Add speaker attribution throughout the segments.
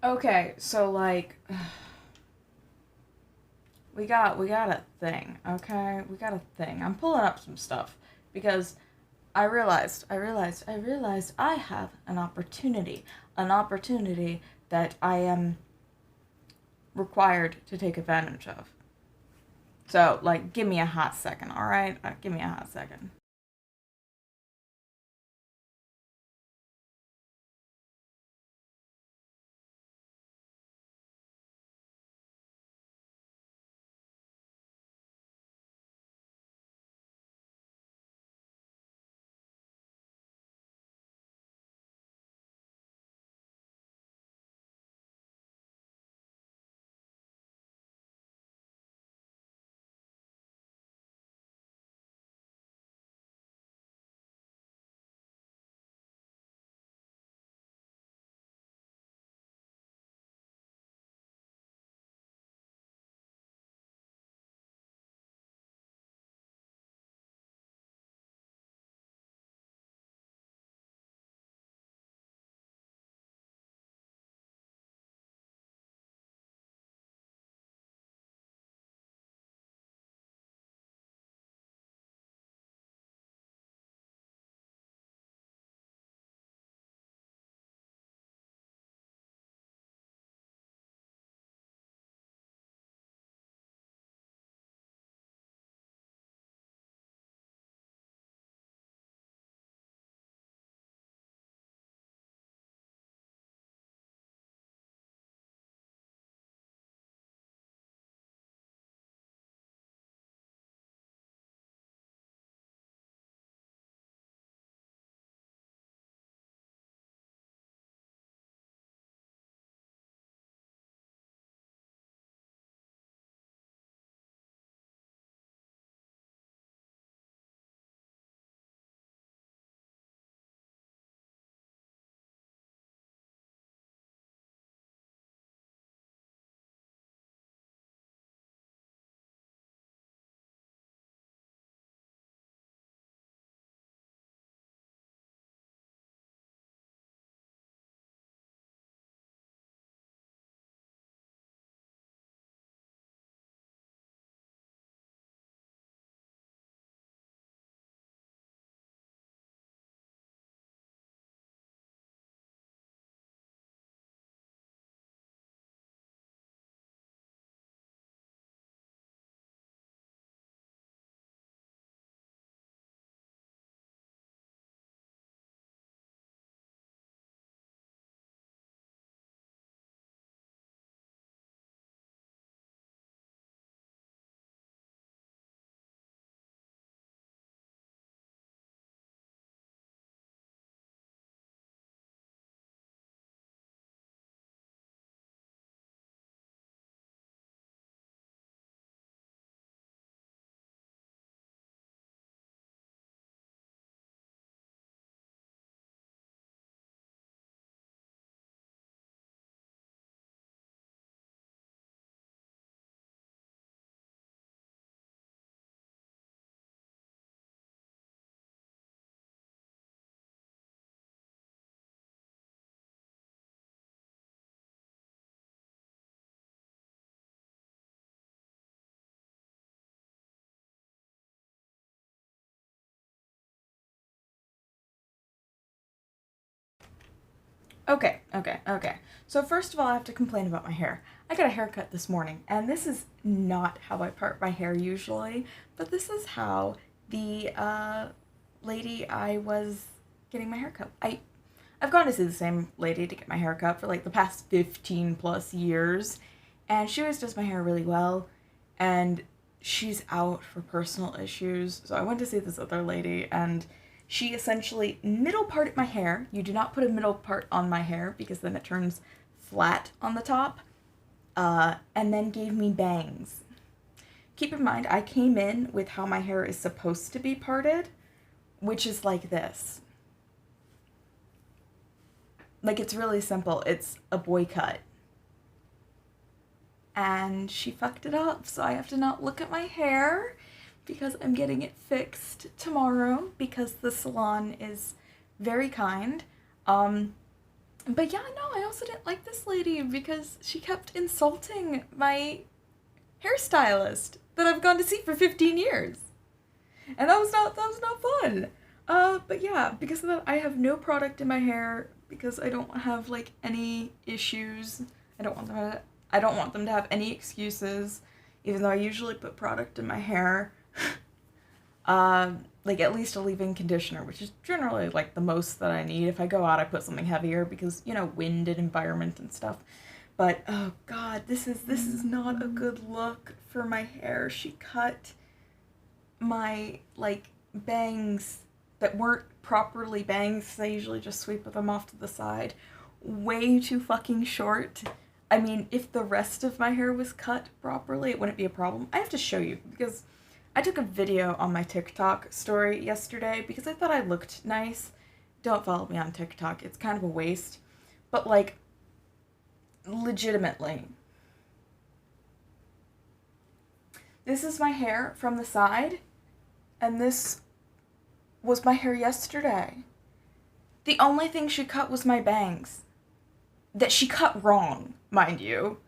Speaker 1: Okay, so like we got a thing, okay? We got a thing. I'm pulling up some stuff because I realized I have an opportunity that I am required to take advantage of. So, like, give me a hot second, all right? Give me a hot second. Okay. So first of all, I have to complain about my hair. I got a haircut this morning, and this is not how I part my hair usually, but this is how the lady I was getting my hair cut. I've gone to see the same lady to get my hair cut for like the past 15 plus years, and she always does my hair really well, and she's out for personal issues. So I went to see this other lady, and she essentially middle parted my hair. You do not put a middle part on my hair because then it turns flat on the top, and then gave me bangs. Keep in mind, I came in with how my hair is supposed to be parted, which is like this. Like, it's really simple. It's a boy cut. And she fucked it up, so I have to not look at my hair because I'm getting it fixed tomorrow because the salon is very kind. Um, But yeah, no, I also didn't like this lady because she kept insulting my hairstylist that I've gone to see for 15 years. And that was not fun. But yeah, because of that, I have no product in my hair because I don't have like any issues. I don't want them to have any excuses, even though I usually put product in my hair. Like at least a leave-in conditioner, which is generally like the most that I need. If I go out, I put something heavier because, you know, wind and environment and stuff. But oh god, this is not a good look for my hair. She cut my like bangs that weren't properly bangs. I usually just sweep them off to the side. Way too fucking short. I mean, if the rest of my hair was cut properly, it wouldn't be a problem. I have to show you because I took a video on my TikTok story yesterday because I thought I looked nice. Don't follow me on TikTok. It's kind of a waste. But like, legitimately. This is my hair from the side, and this was my hair yesterday. The only thing she cut was my bangs. That she cut wrong, mind you.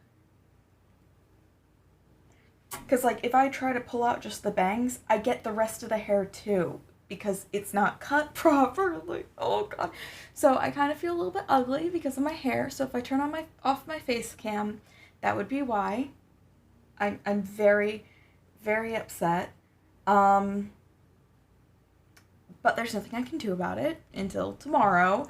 Speaker 1: Because, like, if I try to pull out just the bangs, I get the rest of the hair, too. Because it's not cut properly. Oh, God. So I kind of feel a little bit ugly because of my hair. So if I turn on off my face cam, that would be why. I'm very, very upset. But there's nothing I can do about it until tomorrow.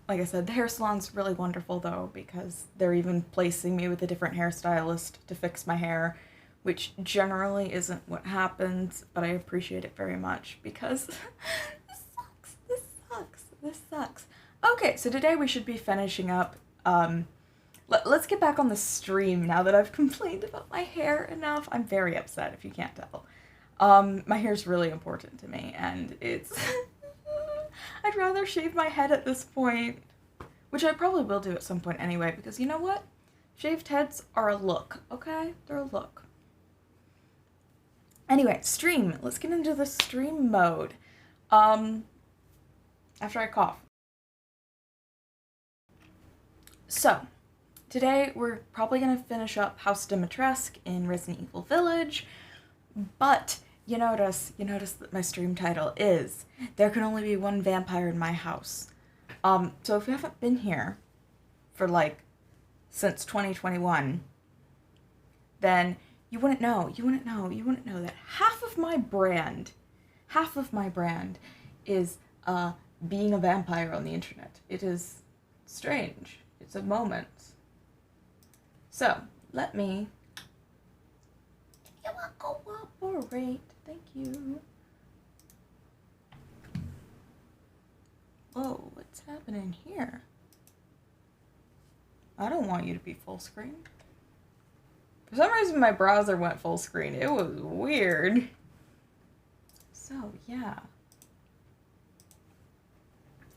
Speaker 1: Like I said, the hair salon's really wonderful, though, because they're even placing me with a different hairstylist to fix my hair, which generally isn't what happens, but I appreciate it very much, because this sucks. Okay, so today we should be finishing up, let's get back on the stream now that I've complained about my hair enough. I'm very upset, if you can't tell. My hair's really important to me, and it's... I'd rather shave my head at this point, which I probably will do at some point anyway, because you know what? Shaved heads are a look, okay? They're a look. Anyway, stream. Let's get into the stream mode. After I cough. So, today we're probably going to finish up House Dimitrescu in Resident Evil Village, but... You notice that my stream title is, There Can Only Be One Vampire in My House. So if you haven't been here for, like, since 2021, then you wouldn't know that half of my brand is, being a vampire on the internet. It is strange. It's a moment. So, let me... You will cooperate. Thank you. Whoa, what's happening here? I don't want you to be full screen. For some reason my browser went full screen. It was weird. So, yeah.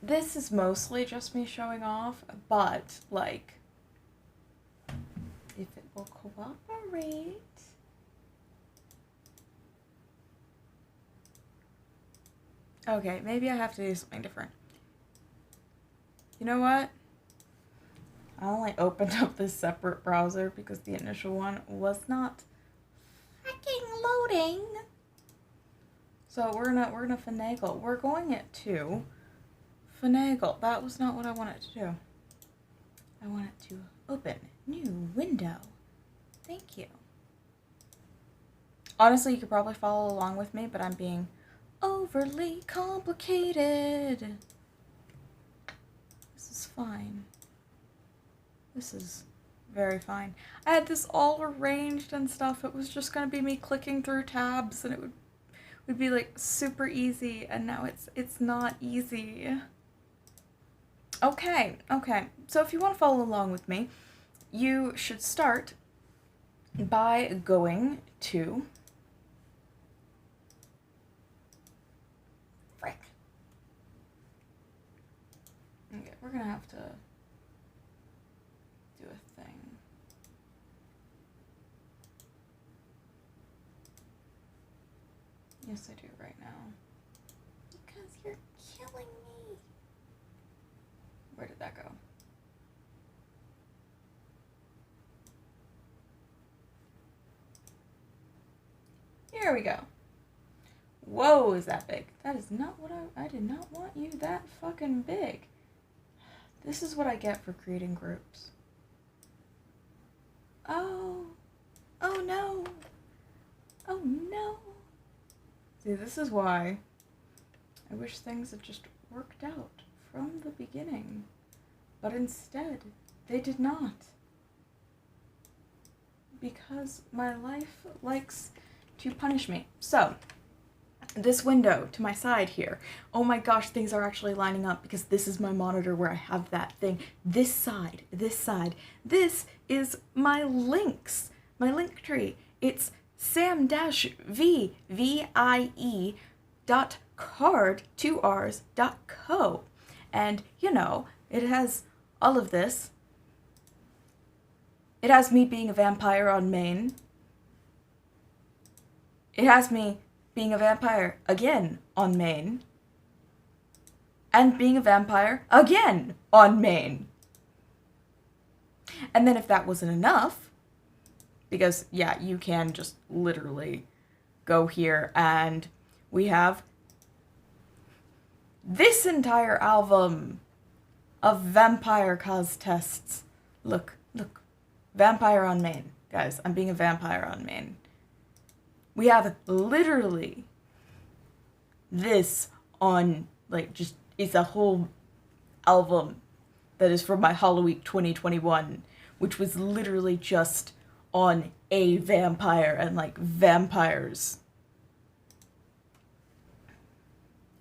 Speaker 1: This is mostly just me showing off, but, like, if it will cooperate... Okay, maybe I have to do something different. You know what? I only opened up this separate browser because the initial one was not fucking loading. So we're gonna finagle. We're going to finagle. That was not what I wanted to do. I wanted to open new window. Thank you. Honestly, you could probably follow along with me, but I'm being overly complicated. This is fine. This is very fine. I had this all arranged and stuff. It was just gonna be me clicking through tabs and it would be like super easy, and now it's not easy. Okay. So if you want to follow along with me, you should start by going to Okay, we're gonna have to do a thing. Yes, I do right now. Because you're killing me. Where did that go? Here we go. Whoa, is that big? That is not what I did not want you that fucking big. This is what I get for creating groups. Oh. Oh no. Oh no. See, this is why I wish things had just worked out from the beginning. But instead, they did not. Because my life likes to punish me. So, this window to my side here. Oh my gosh, things are actually lining up because this is my monitor where I have that thing. This side. This is my links. My link tree. It's sam-vie.card, 2rs.co. And, you know, it has all of this. It has me being a vampire on main. It has me being a vampire again on main. And being a vampire again on main. And then if that wasn't enough, because, yeah, you can just literally go here and we have this entire album of vampire cause tests. Look. Vampire on main. Guys, I'm being a vampire on main. We have literally this on, like, just, it's a whole album that is from my Halloween 2021, which was literally just on a vampire and, like, vampires.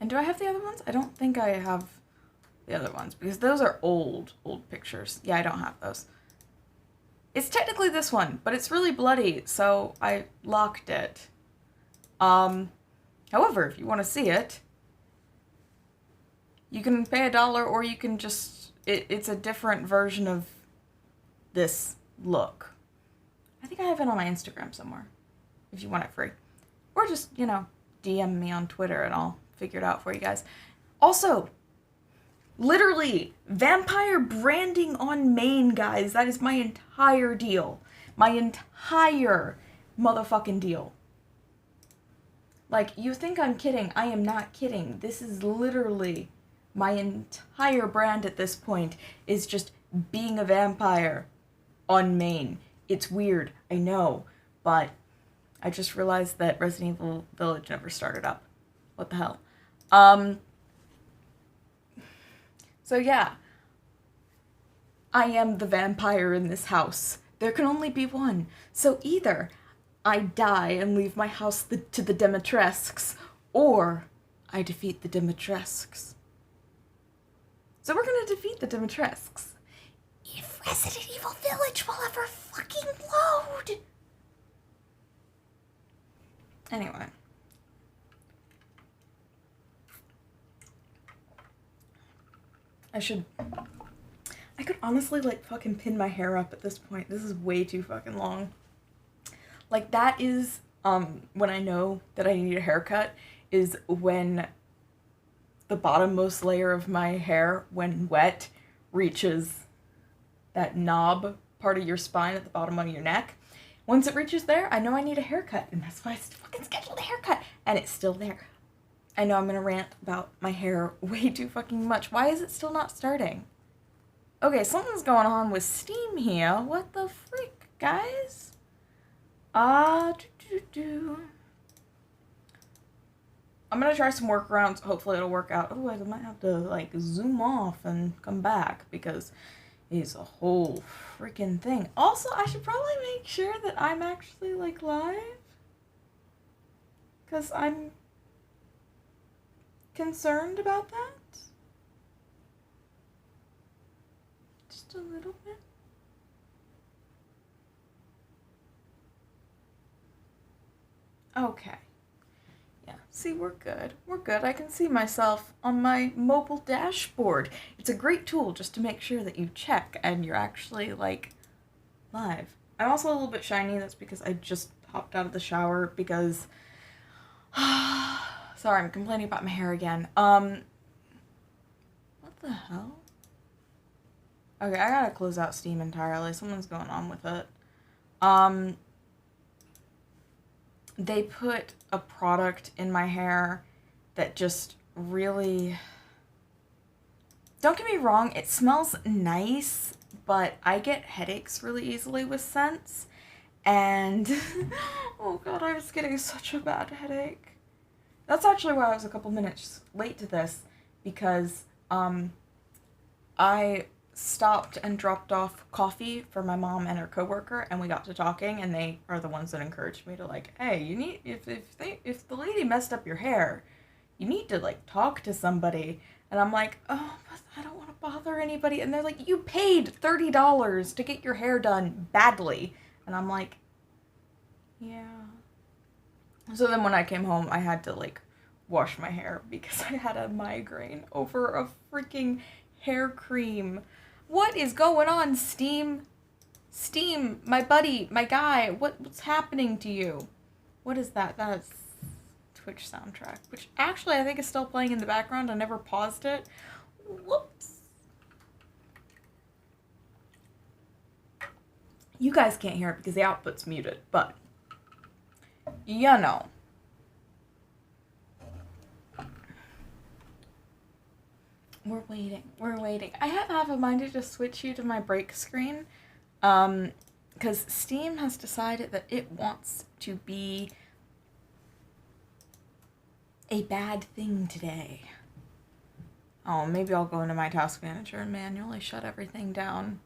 Speaker 1: And do I have the other ones? I don't think I have the other ones, because those are old pictures. Yeah, I don't have those. It's technically this one, but it's really bloody, so I locked it. However, if you want to see it, you can pay $1 or you can just, it's a different version of this look. I think I have it on my Instagram somewhere, if you want it free. Or just, you know, DM me on Twitter and I'll figure it out for you guys. Also, literally, vampire branding on main, guys. That is my entire deal. My entire motherfucking deal. Like, you think I'm kidding. I am not kidding. This is literally my entire brand at this point is just being a vampire on main. It's weird, I know, but I just realized that Resident Evil Village never started up. What the hell? So yeah, I am the vampire in this house. There can only be one. So either I die and leave my house to the Dimitrescu's, or I defeat the Dimitrescu's. So we're gonna defeat the Dimitrescu's. If Resident Evil Village will ever fucking load! Anyway. I could honestly, like, fucking pin my hair up at this point. This is way too fucking long. Like, that is, when I know that I need a haircut, is when the bottommost layer of my hair, when wet, reaches that knob part of your spine at the bottom of your neck. Once it reaches there, I know I need a haircut, and that's why I fucking scheduled a haircut, and it's still there. I know I'm gonna rant about my hair way too fucking much. Why is it still not starting? Okay, something's going on with Steam here. What the freak, guys? I'm gonna try some workarounds. Hopefully it'll work out. Otherwise I might have to, like, zoom off and come back because it's a whole freaking thing. Also, I should probably make sure that I'm actually, like, live. Because I'm concerned about that. Just a little bit. Okay. Yeah, see, we're good. We're good. I can see myself on my mobile dashboard. It's a great tool just to make sure that you check and you're actually, like, live. I'm also a little bit shiny. That's because I just hopped out of the shower because... Sorry, I'm complaining about my hair again. What the hell? Okay, I gotta close out Steam entirely. Something's going on with it. They put a product in my hair that just really... Don't get me wrong, it smells nice, but I get headaches really easily with scents. And, oh god, I was getting such a bad headache. That's actually why I was a couple minutes late to this, because, I stopped and dropped off coffee for my mom and her coworker, and we got to talking, and they are the ones that encouraged me to, like, hey, you need, if the lady messed up your hair, you need to, like, talk to somebody. And I'm like, oh, but I don't want to bother anybody. And they're like, you paid $30 to get your hair done badly. And I'm like, yeah. So then when I came home, I had to, like, wash my hair because I had a migraine over a freaking hair cream. What is going on, Steam? Steam, my buddy, my guy, what's happening to you? What is that? That is Twitch soundtrack, which actually I think is still playing in the background. I never paused it. Whoops. You guys can't hear it because the output's muted, but you know. We're waiting. I have half a mind to just switch you to my break screen, because Steam has decided that it wants to be a bad thing today. Oh, maybe I'll go into my task manager and manually shut everything down.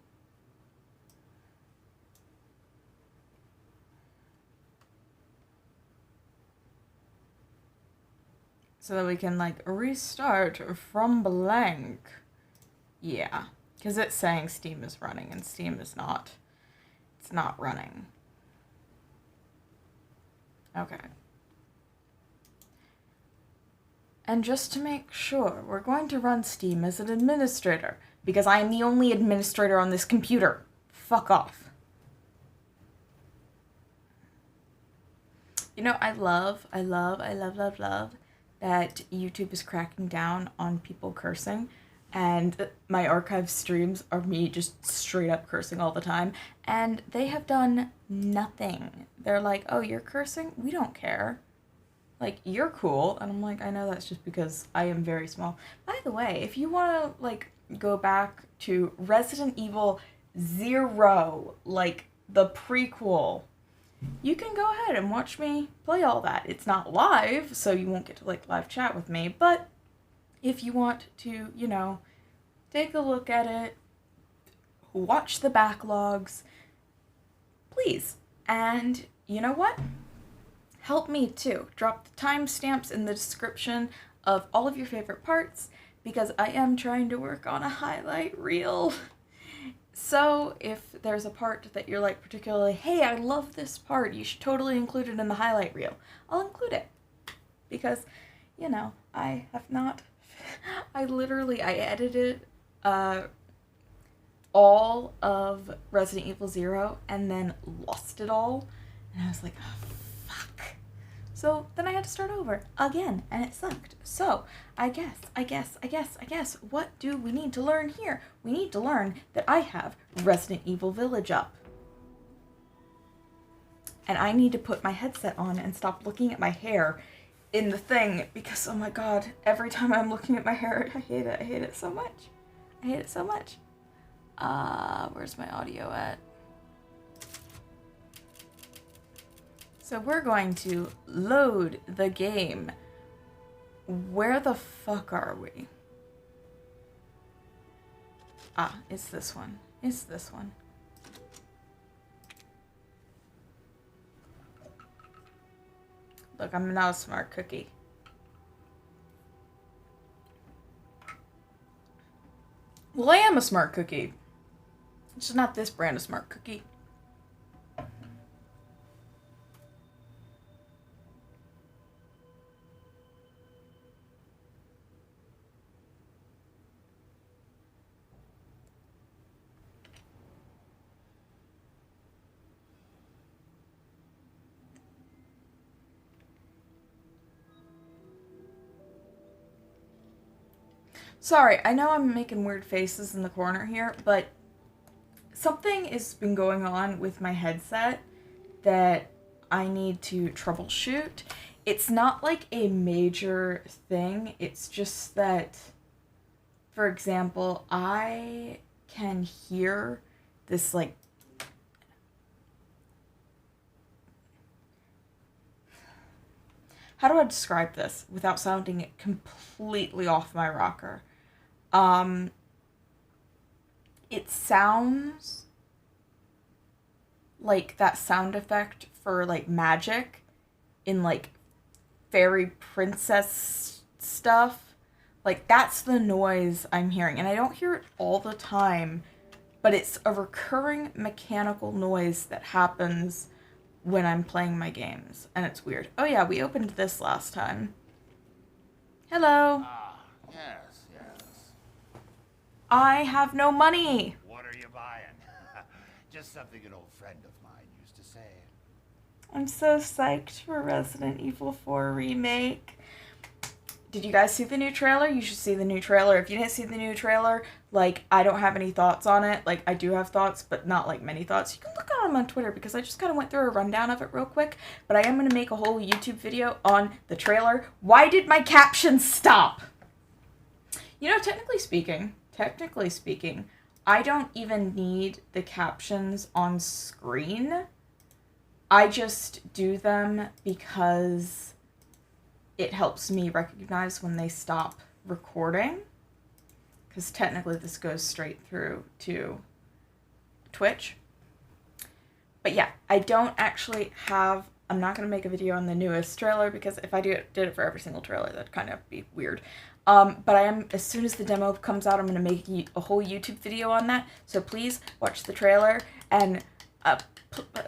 Speaker 1: So that we can, like, restart from blank. Yeah, because it's saying Steam is running and Steam is not. It's not running. Okay. And just to make sure, we're going to run Steam as an administrator, because I am the only administrator on this computer. Fuck off. You know, I love that YouTube is cracking down on people cursing, and my archive streams are me just straight up cursing all the time, and they have done nothing. They're like, oh, you're cursing? We don't care. Like, you're cool. And I'm like, I know that's just because I am very small. By the way, if you want to, like, go back to Resident Evil 0, like, the prequel, you can go ahead and watch me play all that. It's not live, so you won't get to, like, live chat with me, but if you want to, you know, take a look at it, watch the backlogs, please. And you know what? Help me too. Drop the timestamps in the description of all of your favorite parts, because I am trying to work on a highlight reel. So if there's a part that you're like particularly, hey, I love this part, you should totally include it in the highlight reel, I'll include it. Because, you know, I have not, I edited all of Resident Evil 0 and then lost it all. And I was like, oh, fuck. So then I had to start over again, and it sucked. So I guess, what do we need to learn here? We need to learn that I have Resident Evil Village up. And I need to put my headset on and stop looking at my hair in the thing, because, oh my god, every time I'm looking at my hair, I hate it. I hate it so much. I hate it so much. Where's my audio at? So we're going to load the game. Where the fuck are we? Ah, it's this one. It's this one. Look, I'm not a smart cookie. Well, I am a smart cookie. It's just not this brand of smart cookie. Sorry, I know I'm making weird faces in the corner here, but something has been going on with my headset that I need to troubleshoot. It's not like a major thing. It's just that, for example, I can hear this like how do I describe this without sounding completely off my rocker? It sounds like that sound effect for like magic in like fairy princess stuff. Like that's the noise I'm hearing, and I don't hear it all the time, but it's a recurring mechanical noise that happens when I'm playing my games, and it's weird. Oh yeah, we opened this last time. Hello.
Speaker 2: Ah, yes, yes.
Speaker 1: I have no money.
Speaker 2: What are you buying? Just something an old friend of mine used to say.
Speaker 1: I'm so psyched for Resident Evil 4 Remake. Did you guys see the new trailer? You should see the new trailer. If you didn't see the new trailer, like, I don't have any thoughts on it. Like, I do have thoughts, but not, like, many thoughts. You can look at them on Twitter, because I just kind of went through a rundown of it real quick. But I am going to make a whole YouTube video on the trailer. Why did my captions stop? You know, technically speaking, I don't even need the captions on screen. I just do them because it helps me recognize when they stop recording, because technically this goes straight through to Twitch. But yeah, I don't actually have, I'm not going to make a video on the newest trailer, because if I did it for every single trailer, that'd kind of be weird. But I am, as soon as the demo comes out, I'm going to make a whole YouTube video on that, so please watch the trailer and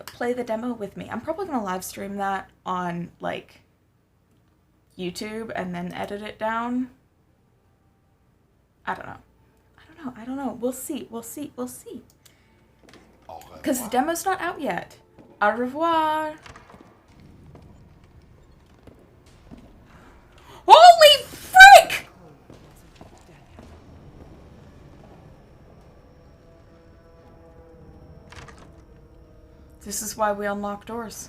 Speaker 1: play the demo with me. I'm probably going to live stream that on, like, YouTube and then edit it down. I don't know. We'll see. Because the demo's not out yet. Au revoir. Holy frick! This is why we unlock doors.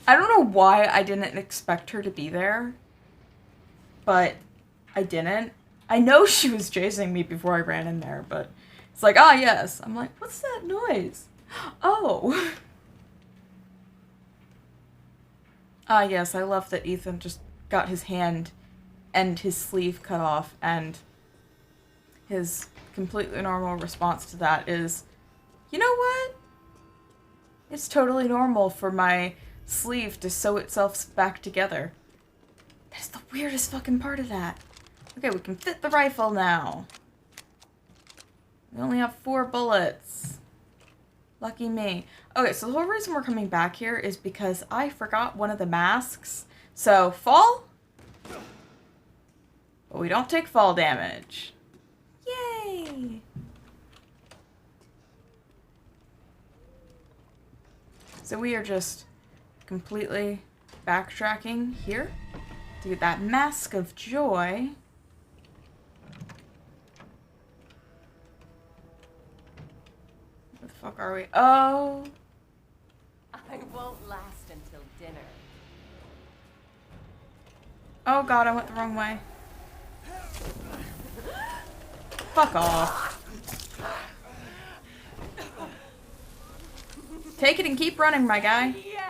Speaker 1: I don't know why I didn't expect her to be there, but I didn't. I know she was chasing me before I ran in there, but it's like, ah, yes. I'm like, what's that noise? Oh. Ah, yes, I love that Ethan just got his hand and his sleeve cut off, and his completely normal response to that is, you know what? It's totally normal for my sleeve to sew itself back together. That's the weirdest fucking part of that. Okay, we can fit the rifle now. We only have 4 bullets. Lucky me. Okay, so the whole reason we're coming back here is because I forgot one of the masks. So, fall? But we don't take fall damage. Yay! So we are just completely backtracking here to get that mask of joy. Where the fuck are we? Oh!
Speaker 3: I won't last until dinner.
Speaker 1: Oh god, I went the wrong way. Fuck off. Take it and keep running, my guy.
Speaker 3: Yes!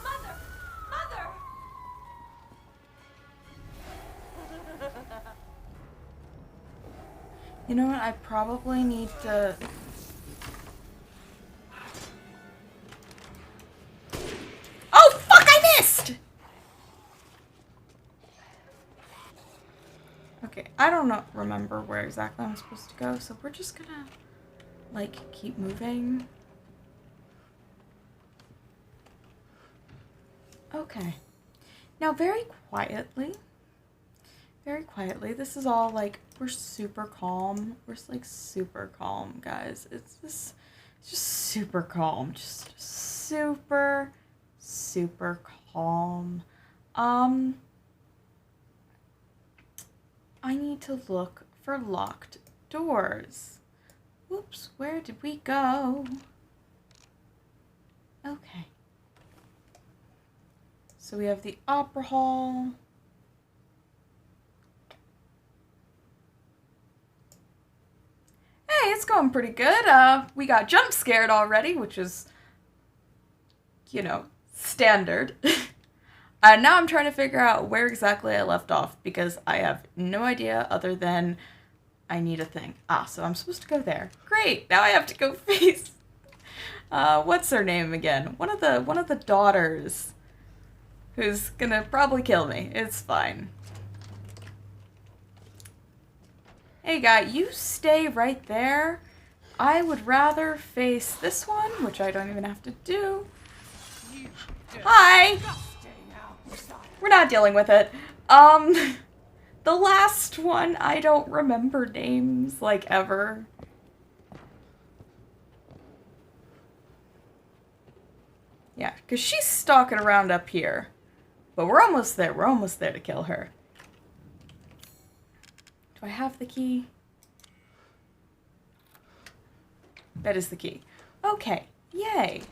Speaker 3: Mother! Mother!
Speaker 1: You know what? I probably need to... Oh, fuck! I missed! Okay, I don't remember where exactly I'm supposed to go, so we're just gonna, like, keep moving. Okay. Now, very quietly, this is all, like, we're super calm. We're, like, super calm, guys. It's just super calm. Just super calm. I need to look for locked doors. Oops, where did we go? Okay. So we have the opera hall. Hey, it's going pretty good. We got jump scared already, which is, you know, standard. Now I'm trying to figure out where exactly I left off because I have no idea other than I need a thing. So I'm supposed to go there. Great. Now I have to go face. What's her name again? One of the daughters, who's gonna probably kill me. It's fine. Hey guy, you stay right there. I would rather face this one, which I don't even have to do. Hi! We're not dealing with it. The last one, I don't remember names, like, ever. Yeah, because she's stalking around up here. But we're almost there. We're almost there to kill her. Do I have the key? That is the key. Okay. Yay.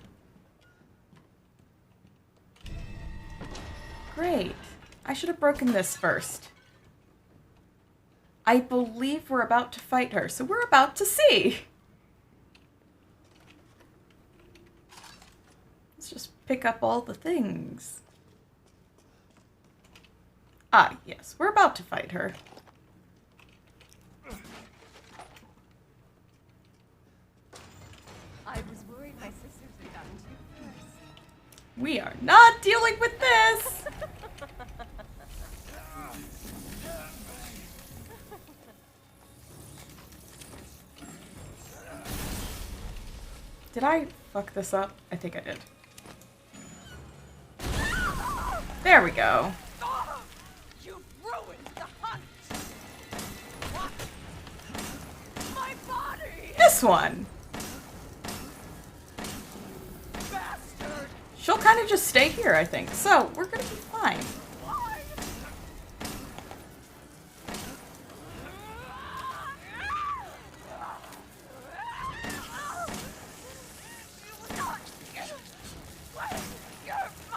Speaker 1: Great. I should have broken this first. I believe we're about to fight her, so we're about to see. Let's just pick up all the things. Yes, we're about to fight her.
Speaker 3: I was worried my sisters had gotten to you first.
Speaker 1: We are not dealing with this! Did I fuck this up? I think I did. There we go.
Speaker 3: You ruined the hunt! What? My body!
Speaker 1: This one!
Speaker 3: Bastard!
Speaker 1: She'll kind of just stay here, I think. So, we're gonna be fine.
Speaker 3: Why?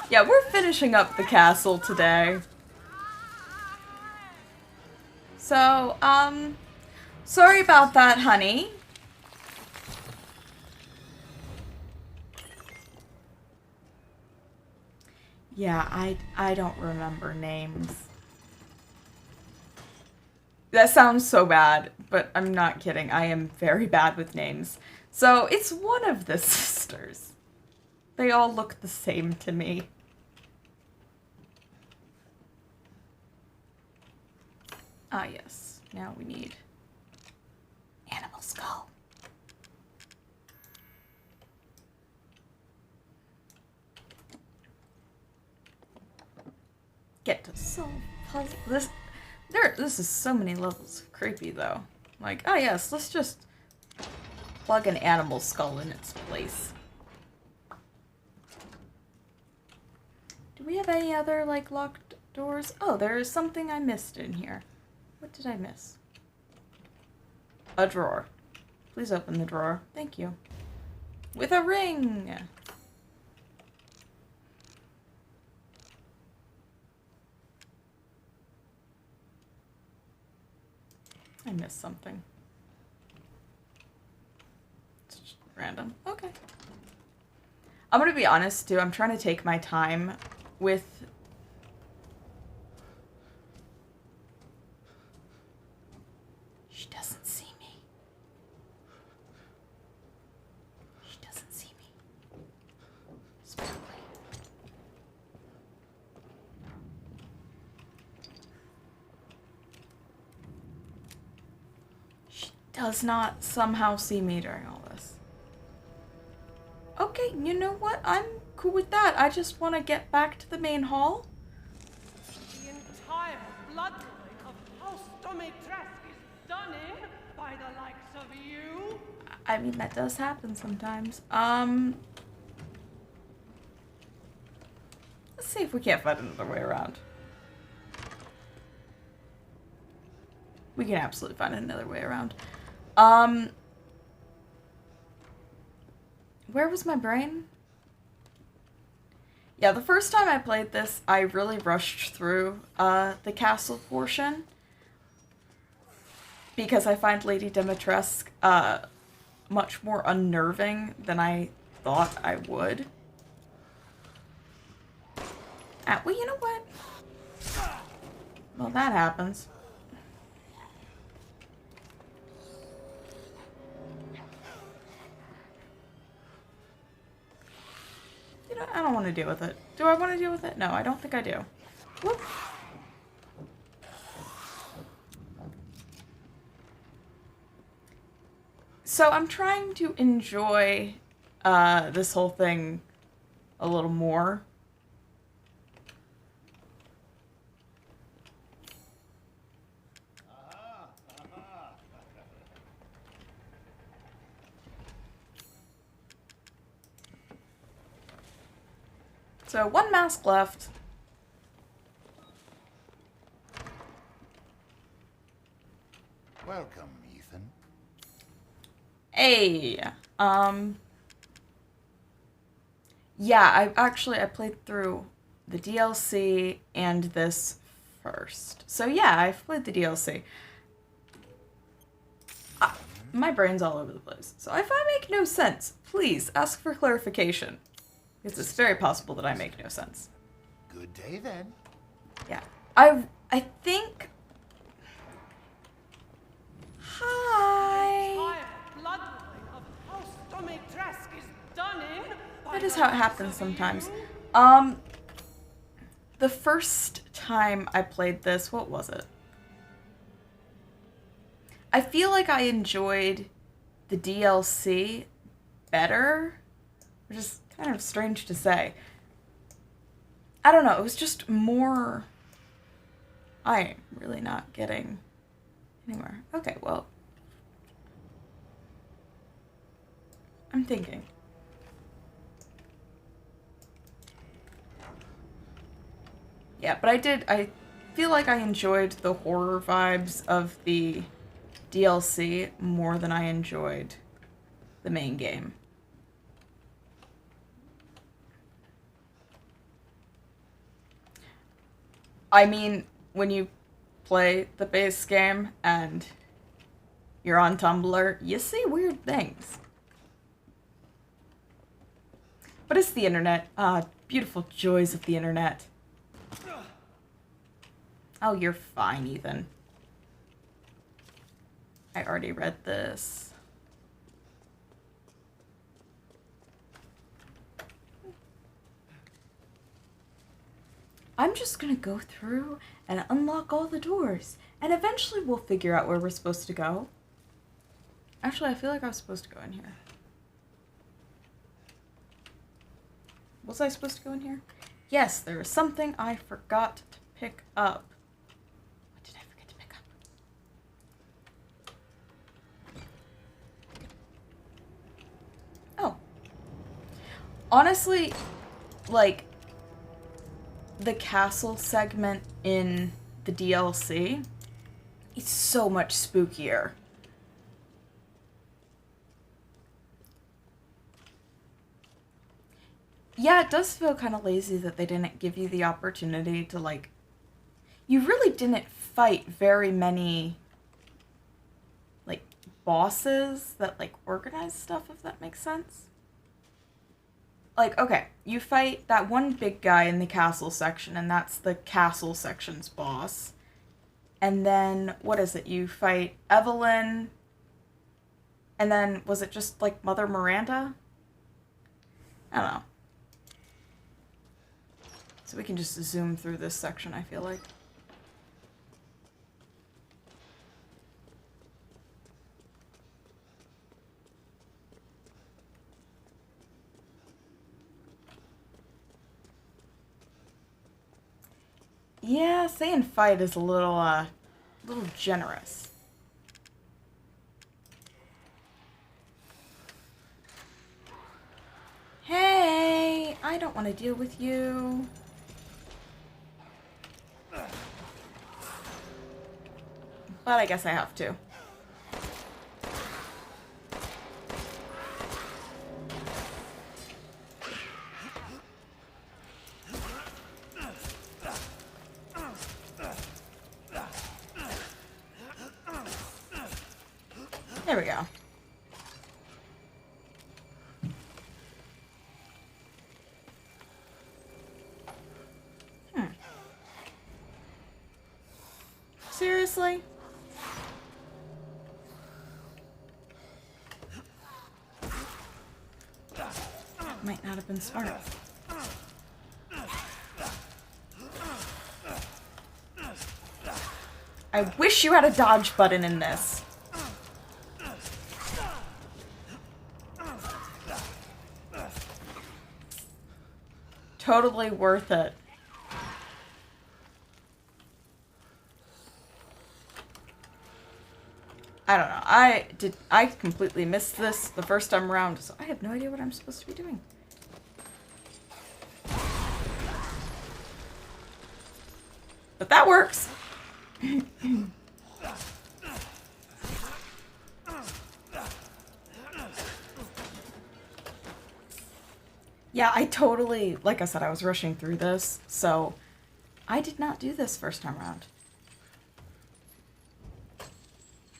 Speaker 1: Yeah, we're finishing up the castle today. So, sorry about that, honey. Yeah, I don't remember names. That sounds so bad, but I'm not kidding. I am very bad with names. So, it's one of the sisters. They all look the same to me. Yes. Now we need animal skull. Get to solve puzzle. This is so many levels of creepy though. Like, yes, let's just plug an animal skull in its place. Do we have any other, like, locked doors? Oh, there is something I missed in here. What did I miss? A drawer. Please open the drawer. Thank you. With a ring! I missed something. It's just random. Okay. I'm gonna be honest, too. I'm trying to take my time with... She doesn't see me. She doesn't see me. Sparkly. She does not somehow see me during all this. Okay, you know what? I'm cool with that. I just want to get back to the main hall.
Speaker 4: The entire bloodline of House Domitresk is done in by the likes of you.
Speaker 1: I mean, that does happen sometimes. Let's see if we can't find another way around. We can absolutely find another way around. Where was my brain? Yeah, the first time I played this, I really rushed through the castle portion. Because I find Lady Dimitrescu much more unnerving than I thought I would. Well, you know what? Well, that happens. You know, I don't want to deal with it. Do I want to deal with it? No, I don't think I do. Whoop. So I'm trying to enjoy this whole thing a little more. So, one mask left.
Speaker 2: Welcome, Ethan.
Speaker 1: Hey, yeah, I played through the DLC and this first. So yeah, I've played the DLC. My brain's all over the place. So if I make no sense, please ask for clarification. Because it's very possible that I make no sense.
Speaker 2: Good day, then.
Speaker 1: Yeah. I think... Hi!
Speaker 4: Bloodline of House Domitrescu is done in.
Speaker 1: That is how it happens sometimes. The first time I played this, what was it? I feel like I enjoyed the DLC better, which is kind of strange to say. I don't know, it was just more... I am really not getting anywhere. Okay, well... I'm thinking. Yeah, but I feel like I enjoyed the horror vibes of the DLC more than I enjoyed the main game. I mean, when you play the base game and you're on Tumblr, you see weird things. But it's the internet. Beautiful joys of the internet. Oh, you're fine, Ethan. I already read this. I'm just gonna go through and unlock all the doors, and eventually we'll figure out where we're supposed to go. Actually, I feel like I was supposed to go in here. Was I supposed to go in here? Yes, there is something I forgot to pick up. What did I forget to pick up? Oh. Honestly, like, the castle segment in the DLC is so much spookier. Yeah, it does feel kind of lazy that they didn't give you the opportunity to, like... You really didn't fight very many, like, bosses that, like, organize stuff, if that makes sense. Like, okay, you fight that one big guy in the castle section, and that's the castle section's boss. And then, what is it? You fight Evelyn, and then, was it just, like, Mother Miranda? I don't know. So we can just zoom through this section, I feel like. Yeah, saying fight is a little generous. Hey, I don't want to deal with you. But I guess I have to. There we go. Seriously? Might not have been smart. I wish you had a dodge button in this. Totally worth it. I don't know. I completely missed this the first time around, so I have no idea what I'm supposed to be doing. But that works. Yeah, I totally, like I said, I was rushing through this, so I did not do this first time around.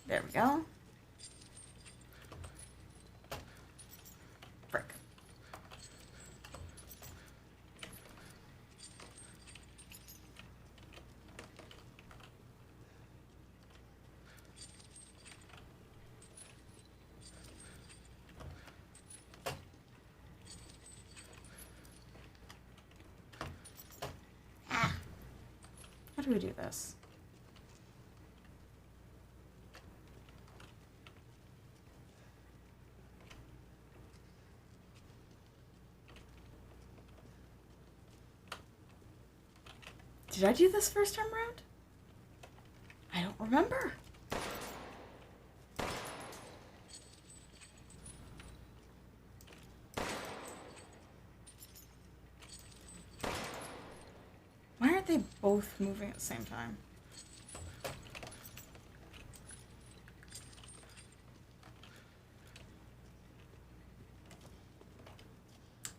Speaker 1: There we go. Frick. Ah. How do we do this? Did I do this first time around? I don't remember. Why aren't they both moving at the same time?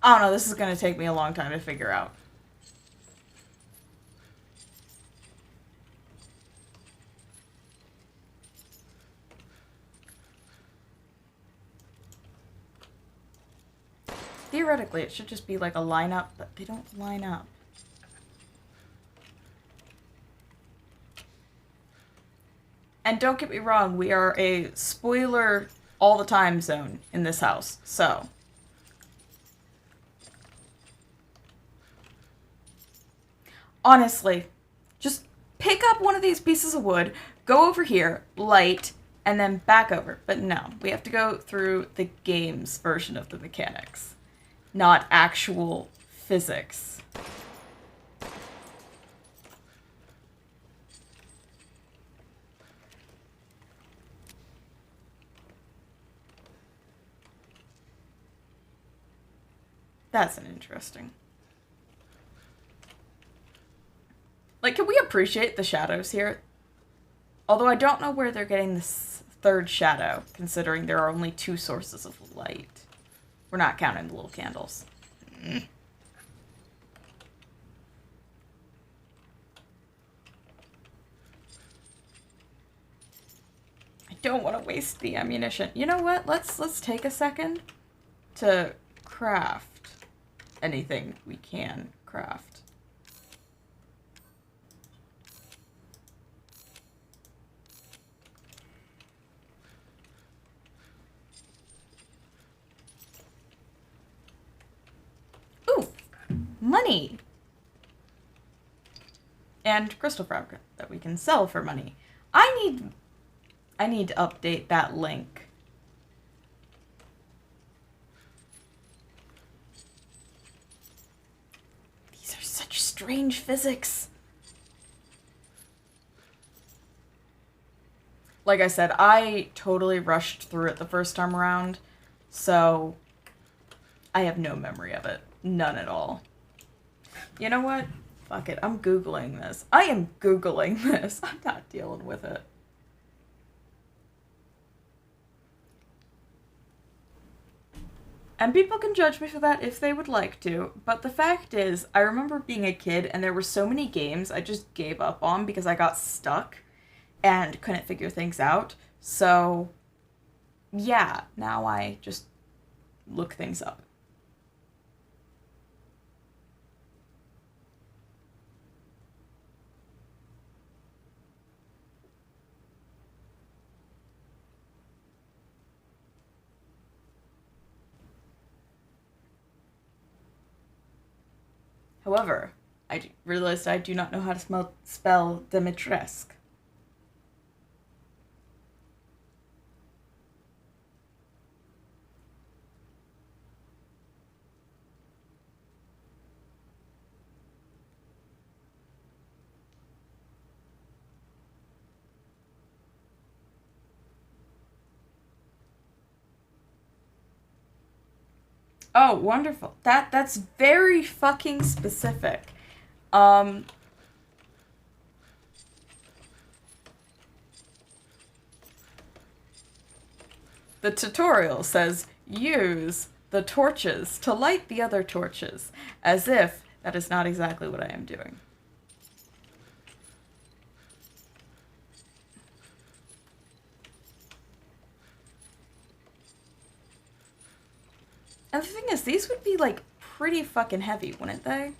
Speaker 1: I don't know, this is gonna take me a long time to figure out. Theoretically, it should just be like a lineup, but they don't line up. And don't get me wrong, we are a spoiler all the time zone in this house, so. Honestly, just pick up one of these pieces of wood, go over here, light, and then back over. But no, we have to go through the game's version of the mechanics, not actual physics. That's an interesting. Like, can we appreciate the shadows here? Although I don't know where they're getting this third shadow, considering there are only two sources of light. We're not counting the little candles. I don't want to waste the ammunition. You know what? Let's take a second to craft anything we can craft. Ooh, money! And crystal fabric that we can sell for money. I need to update that link. These are such strange physics. Like I said, I totally rushed through it the first time around, so I have no memory of it. None at all. You know what? Fuck it. I'm Googling this. I am Googling this. I'm not dealing with it. And people can judge me for that if they would like to, but the fact is, I remember being a kid and there were so many games I just gave up on because I got stuck and couldn't figure things out. So, yeah, now I just look things up. However, I realized I do not know how to spell Dimitrescu. Oh, wonderful. That's very fucking specific. The tutorial says use the torches to light the other torches, as if that is not exactly what I am doing. And the thing is, these would be, like, pretty fucking heavy, wouldn't they?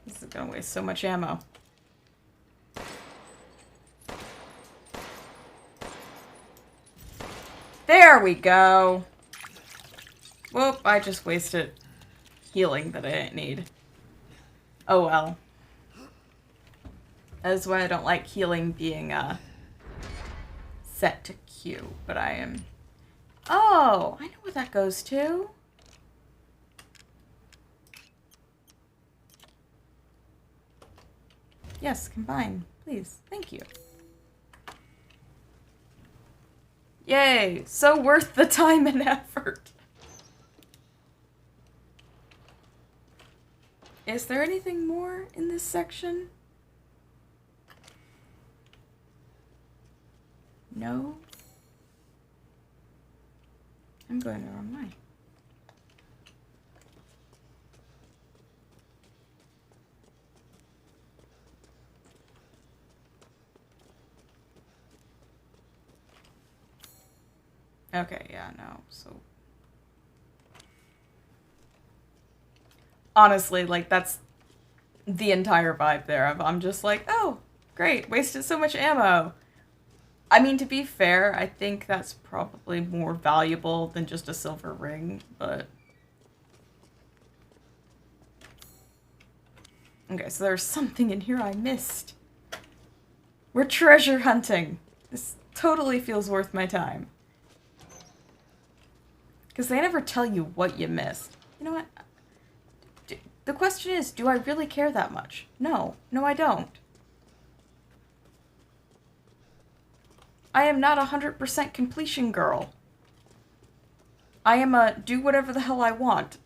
Speaker 1: This is gonna waste so much ammo. There we go! Whoop, I just wasted healing that I didn't need. Oh well. That is why I don't like healing being, set to Q, but I am... Oh, I know what that goes to. Yes, combine, please. Thank you. Yay, so worth the time and effort. Is there anything more in this section? No? I'm going the wrong way. Okay, yeah, no, so... Honestly, like, that's the entire vibe there. I'm just like, oh, great, wasted so much ammo. I mean, to be fair, I think that's probably more valuable than just a silver ring, but... Okay, so there's something in here I missed. We're treasure hunting. This totally feels worth my time. Because they never tell you what you missed. You know what? The question is, do I really care that much? No. No, I don't. I am not 100% completion girl. I am a do whatever the hell I want.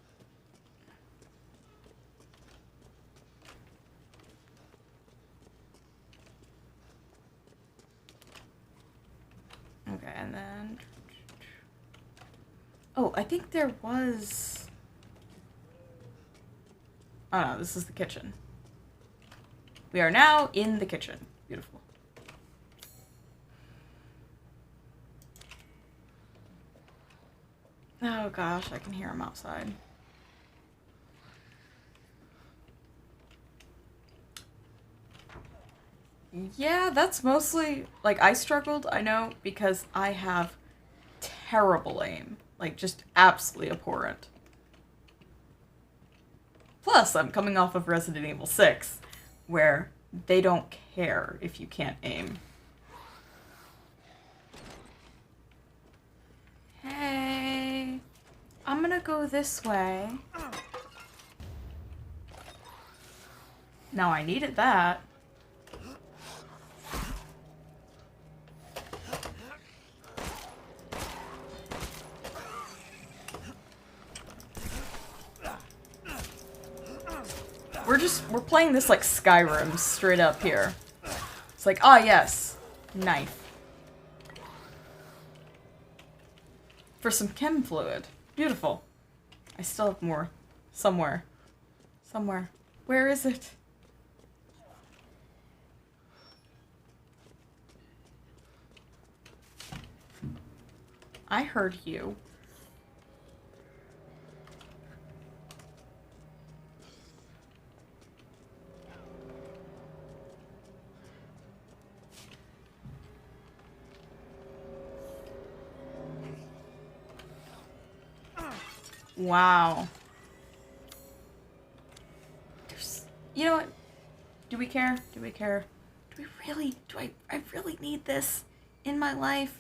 Speaker 1: Okay, and then... Oh, I think there was... Oh no, this is the kitchen. We are now in the kitchen. Beautiful. Oh gosh, I can hear him outside. Yeah, that's mostly... Like, I struggled, I know, because I have terrible aim. Like, just absolutely abhorrent. Plus, I'm coming off of Resident Evil 6, where they don't care if you can't aim. Hey, I'm gonna go this way. Now I needed that. We're playing this like Skyrim straight up here. It's like, ah, yes. Knife. For some chem fluid. Beautiful. I still have more. Somewhere. Somewhere. Where is it? I heard you. Wow. You know what? Do we care? Do we care? Do we really? I really need this in my life?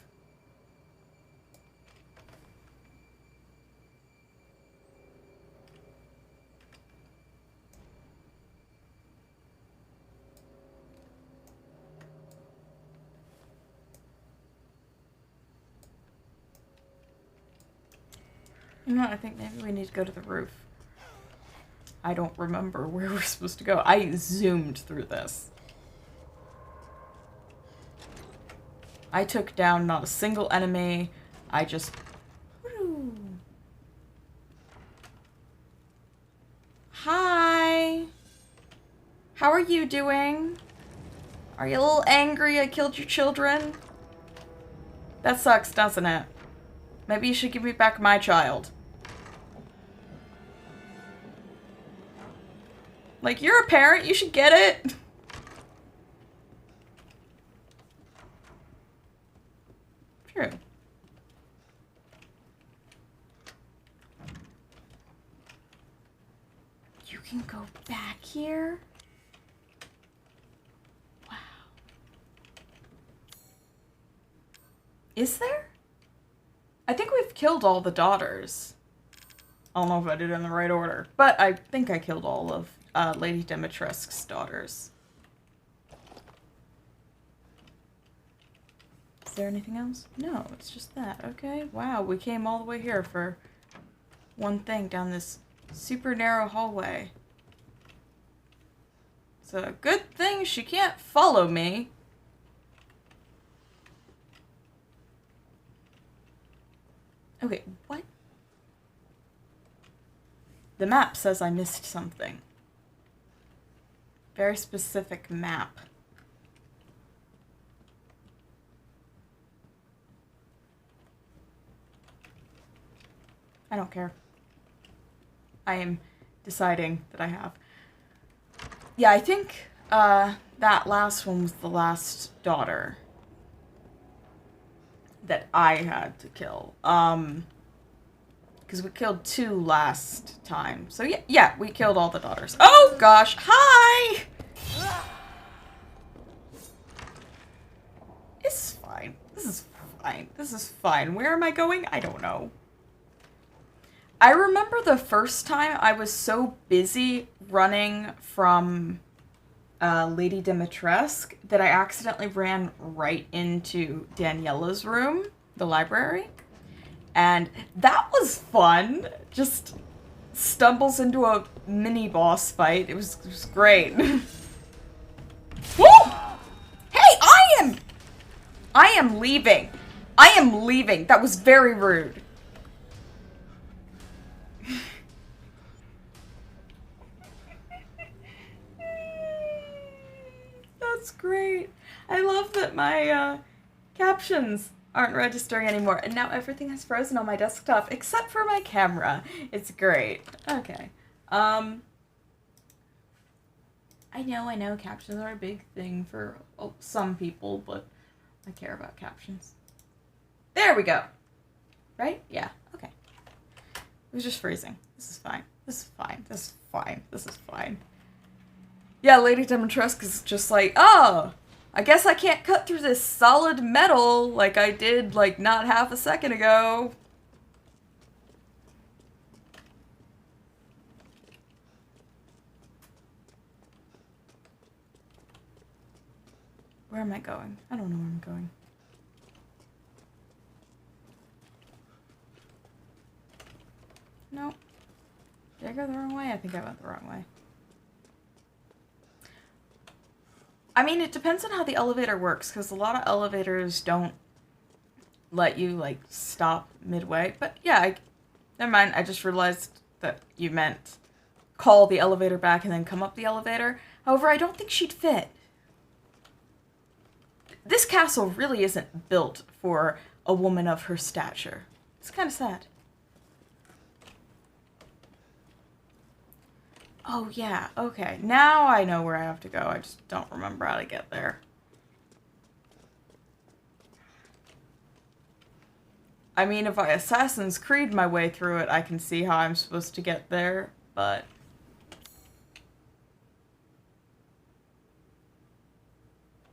Speaker 1: You know what? I think maybe we need to go to the roof. I don't remember where we're supposed to go. I zoomed through this. I took down not a single enemy. I just... Woo. Hi! How are you doing? Are you a little angry I killed your children? That sucks, doesn't it? Maybe you should give me back my child. Like, you're a parent, you should get it. True. You can go back here? Wow. Is there? I think we've killed all the daughters. I don't know if I did it in the right order, but I think I killed all of Lady Dimitrescu's daughters. Is there anything else? No, it's just that. Okay, wow, we came all the way here for one thing down this super narrow hallway. It's a good thing she can't follow me. Okay, what? The map says I missed something. Very specific map. I don't care. I am deciding that I have. Yeah, I think that last one was the last daughter that I had to kill. Because we killed 2 last time. So yeah, we killed all the daughters. Oh gosh, hi! It's fine. This is fine. This is fine. Where am I going? I don't know. I remember the first time I was so busy running from Lady Dimitrescu that I accidentally ran right into Daniela's room, the library. And that was fun. Just stumbles into a mini boss fight. It was great. Woo! Hey, I am leaving. I am leaving. That was very rude. That's great. I love that my captions aren't registering anymore, and now everything has frozen on my desktop except for my camera. It's great. Okay. I know captions are a big thing for some people, but I care about captions. There we go. Right? Yeah. Okay. It was just freezing. This is fine. This is fine. This is fine. This is fine. Yeah, Lady Dimitrescu is just like, oh, I guess I can't cut through this solid metal like I did, like, not half a second ago. Where am I going? I don't know where I'm going. No. Did I go the wrong way? I think I went the wrong way. I mean, it depends on how the elevator works, because a lot of elevators don't let you, like, stop midway. But yeah, never mind, I just realized that you meant call the elevator back and then come up the elevator. However, I don't think she'd fit. This castle really isn't built for a woman of her stature. It's kind of sad. Oh yeah, okay. Now I know where I have to go. I just don't remember how to get there. I mean, if I Assassin's Creed my way through it, I can see how I'm supposed to get there, but...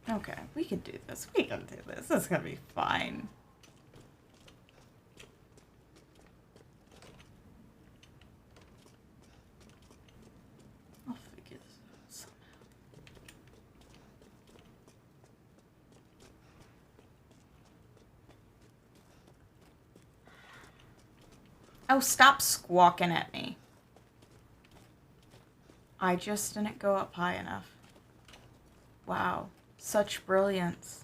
Speaker 1: Okay, we can do this. We can do this. This is gonna be fine. I'll figure this out somehow. Oh, stop squawking at me. I just didn't go up high enough. Wow. Such brilliance.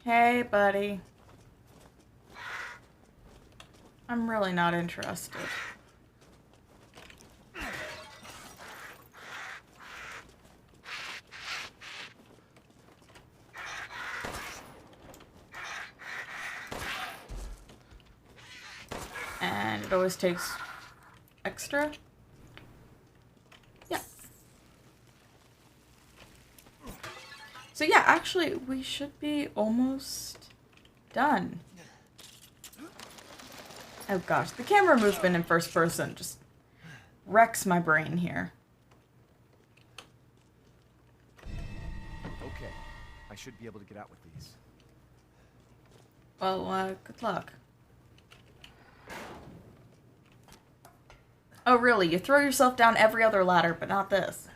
Speaker 1: Hey, buddy. I'm really not interested. And it always takes extra. Yeah. So yeah, actually, we should be almost done. Oh gosh, the camera movement in first person just wrecks my brain here.
Speaker 5: Okay, I should be able to get out with these.
Speaker 1: Well, good luck. Oh really, you throw yourself down every other ladder, but not this.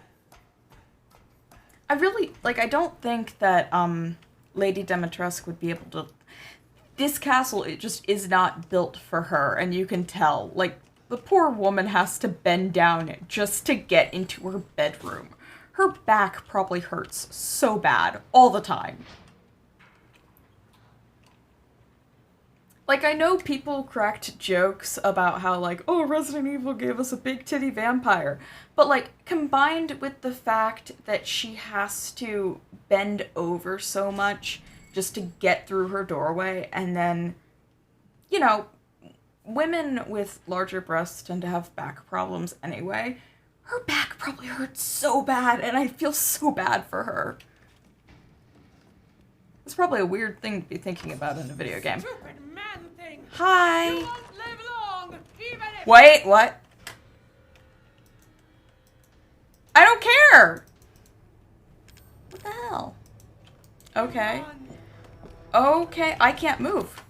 Speaker 1: I don't think that, Lady Dimitrescu would be able to... This castle, it just is not built for her, and you can tell. Like, the poor woman has to bend down just to get into her bedroom. Her back probably hurts so bad, all the time. Like, I know people cracked jokes about how, like, oh, Resident Evil gave us a big titty vampire. But, like, combined with the fact that she has to bend over so much just to get through her doorway, and then, you know, women with larger breasts tend to have back problems anyway. Her back probably hurts so bad, and I feel so bad for her. It's probably a weird thing to be thinking about in a video game.
Speaker 4: Stupid man thing.
Speaker 1: Hi!
Speaker 4: You won't live long, even if...
Speaker 1: Wait, what? I don't care! What the hell? Okay. Okay, I can't move.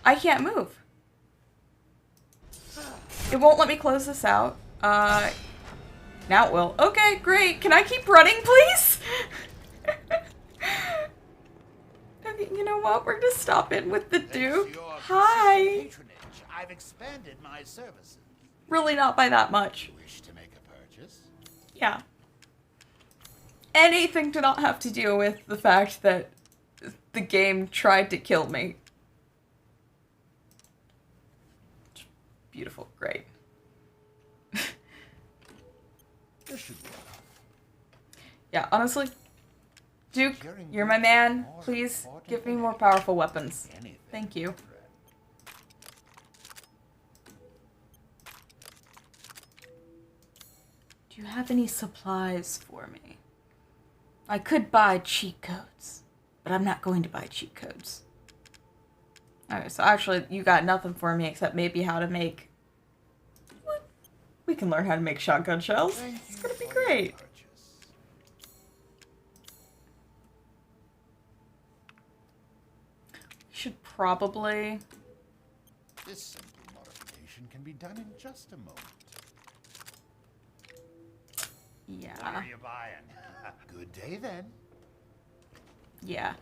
Speaker 1: I can't move. It won't let me close this out. Now it will. Okay, great. Can I keep running, please? Okay, you know what? We're gonna stop in with the Duke. Hi.
Speaker 2: Patronage, I've expanded my services.
Speaker 1: Really not by that much.
Speaker 2: Wish to make a purchase?
Speaker 1: Yeah. Anything to not have to deal with the fact that the game tried to kill me. Beautiful, great.
Speaker 2: This should be enough.
Speaker 1: Yeah, honestly, Duke, you're my man. Please give me more powerful weapons.
Speaker 2: Anything.
Speaker 1: Thank you. Do you have any supplies for me? I could buy cheat codes, but I'm not going to buy cheat codes. Okay, so actually, you got nothing for me except maybe how to make... What? We can learn how to make shotgun shells. It's gonna be great. Should probably...
Speaker 2: This simple modification can be done in just a moment.
Speaker 1: Yeah.
Speaker 2: What are you buying? Good day then.
Speaker 1: Yeah.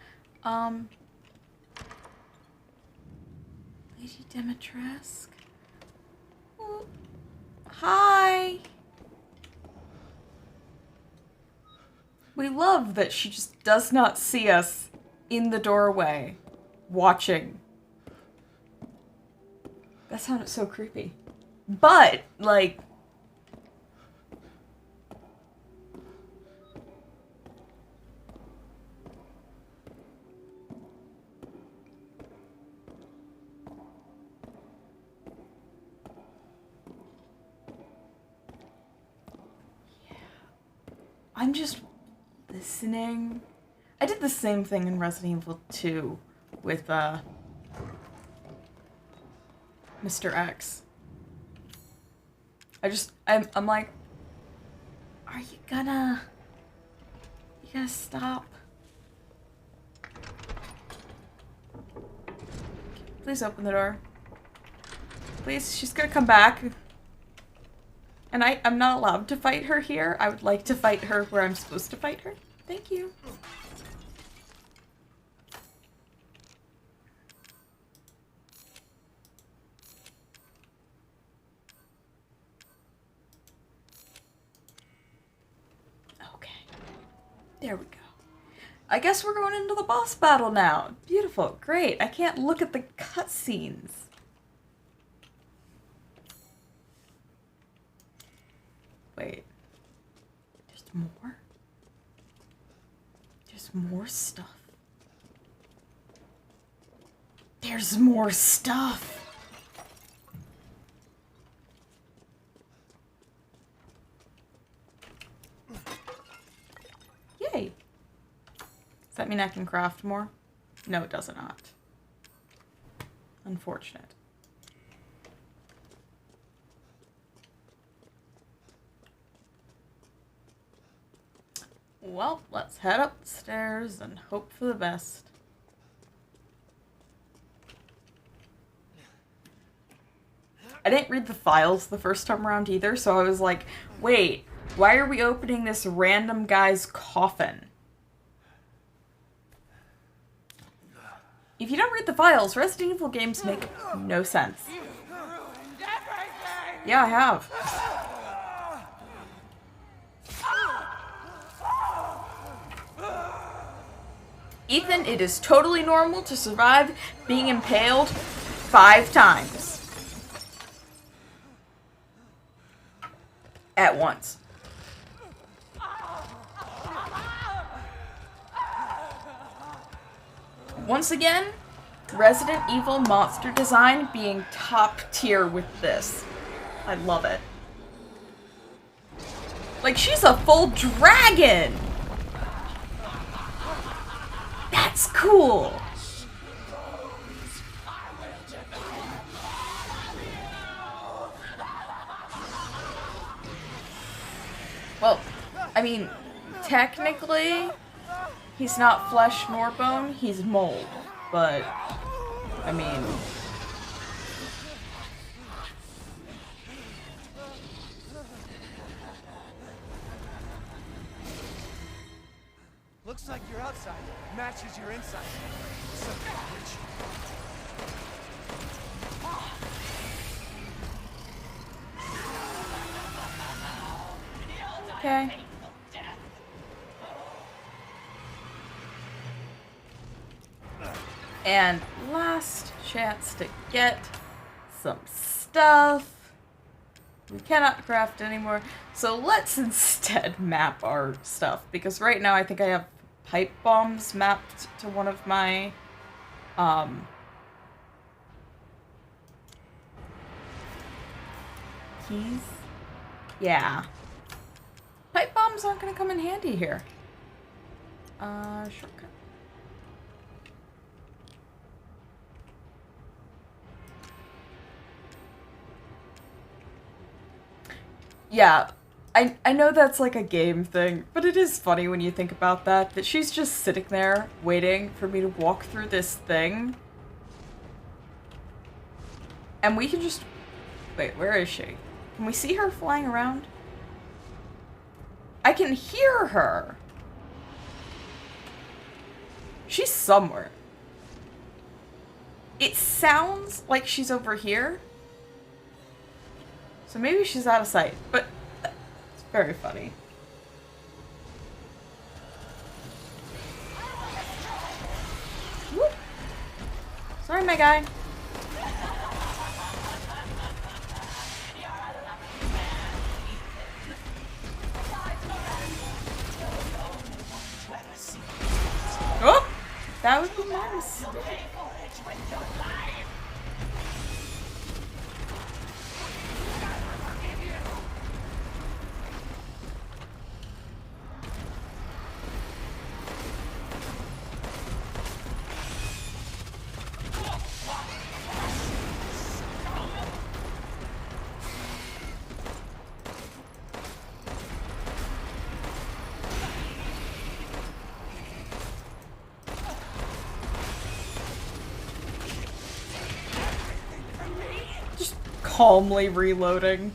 Speaker 1: Lady Dimitrescu. Oh. Hi. We love that she just does not see us in the doorway, watching. That sounded so creepy. But, like... Yeah. I'm just listening. I did the same thing in Resident Evil 2 with, Mr. X. I'm like, are you gonna stop? Please open the door. Please, she's gonna come back. And I'm not allowed to fight her here. I would like to fight her where I'm supposed to fight her. Thank you. Okay. There we go. I guess we're going into the boss battle now. Beautiful. Great. I can't look at the cutscenes. Wait. There's more? There's more stuff. There's more stuff. Yay. Does that mean I can craft more? No, it does not. Unfortunate. Well, let's head upstairs and hope for the best. I didn't read the files the first time around either, so I was like, wait, why are we opening this random guy's coffin? If you don't read the files, Resident Evil games make no sense. Yeah, I have. Ethan, it is totally normal to survive being impaled 5 times. At once. Once again, Resident Evil monster design being top tier with this. I love it. Like, she's a full dragon! That's cool! Well, I mean, technically, he's not flesh nor bone, he's mold. But, I mean...
Speaker 5: Looks like your outside matches your inside. So,
Speaker 1: Okay. And last chance to get some stuff. We cannot craft anymore. So let's instead map our stuff. Because right now I think I have pipe bombs mapped to one of my keys. Yeah. Pipe bombs aren't gonna come in handy here. Shortcut. Yeah, I know that's like a game thing, but it is funny when you think about that she's just sitting there waiting for me to walk through this thing. And we can just... Wait, where is she? Can we see her flying around? I can hear her! She's somewhere. It sounds like she's over here. So maybe she's out of sight, but it's very funny. Whoop. Sorry, my guy. Oh! That would be nice. Calmly reloading.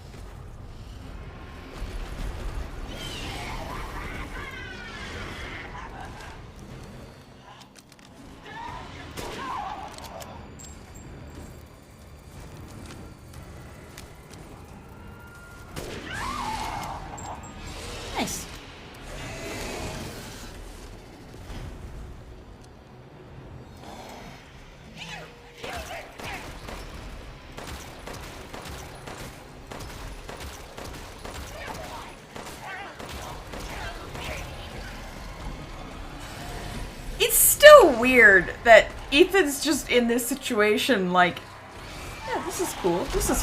Speaker 1: Nice. It's still weird that Ethan's just in this situation like, yeah, this is cool. This is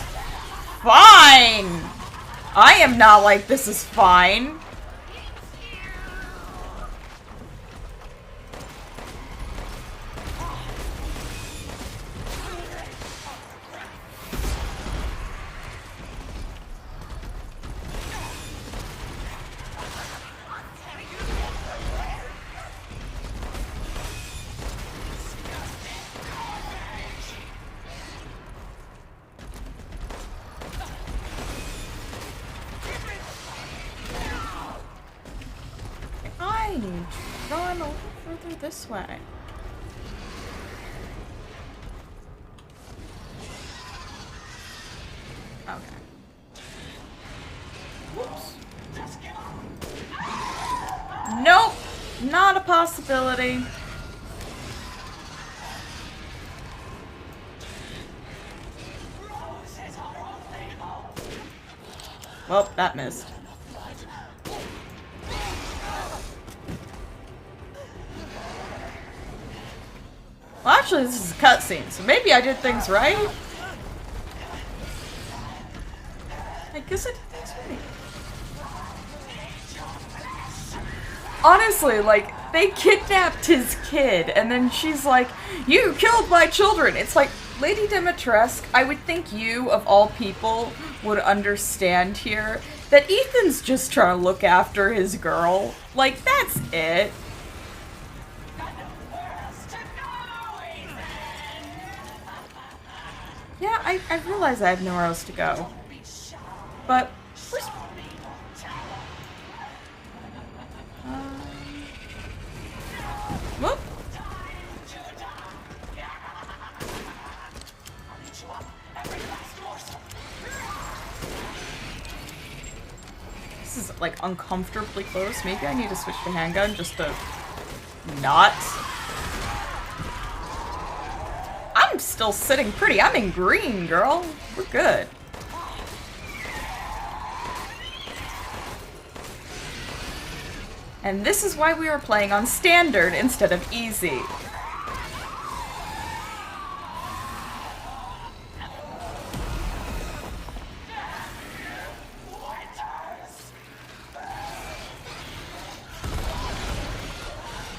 Speaker 1: fine. I am not like, this is fine. I need to run a little further this way. Okay. Whoops. Nope, not a possibility. Well, that missed. Well, actually, this is a cutscene, so maybe I did things right. I guess I did things right. Honestly, like, they kidnapped his kid, and then she's like, "You killed my children!" It's like, Lady Dimitrescu, I would think you, of all people, would understand here that Ethan's just trying to look after his girl. Like, that's it. Yeah, I realize I have nowhere else to go. But, where's... Whoop. This is, like, uncomfortably close. Maybe I need to switch to handgun just to... not... I'm still sitting pretty. I'm in green, girl. We're good. And this is why we were playing on standard instead of easy.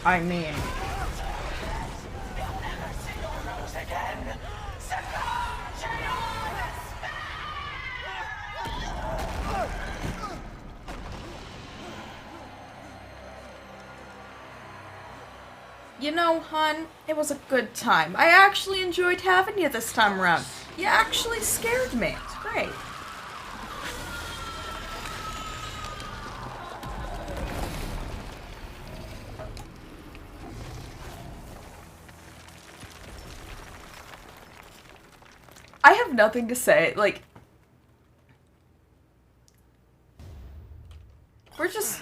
Speaker 1: I mean... You know, hun, it was a good time. I actually enjoyed having you this time around. You actually scared me. It's great. I have nothing to say. Like, we're just,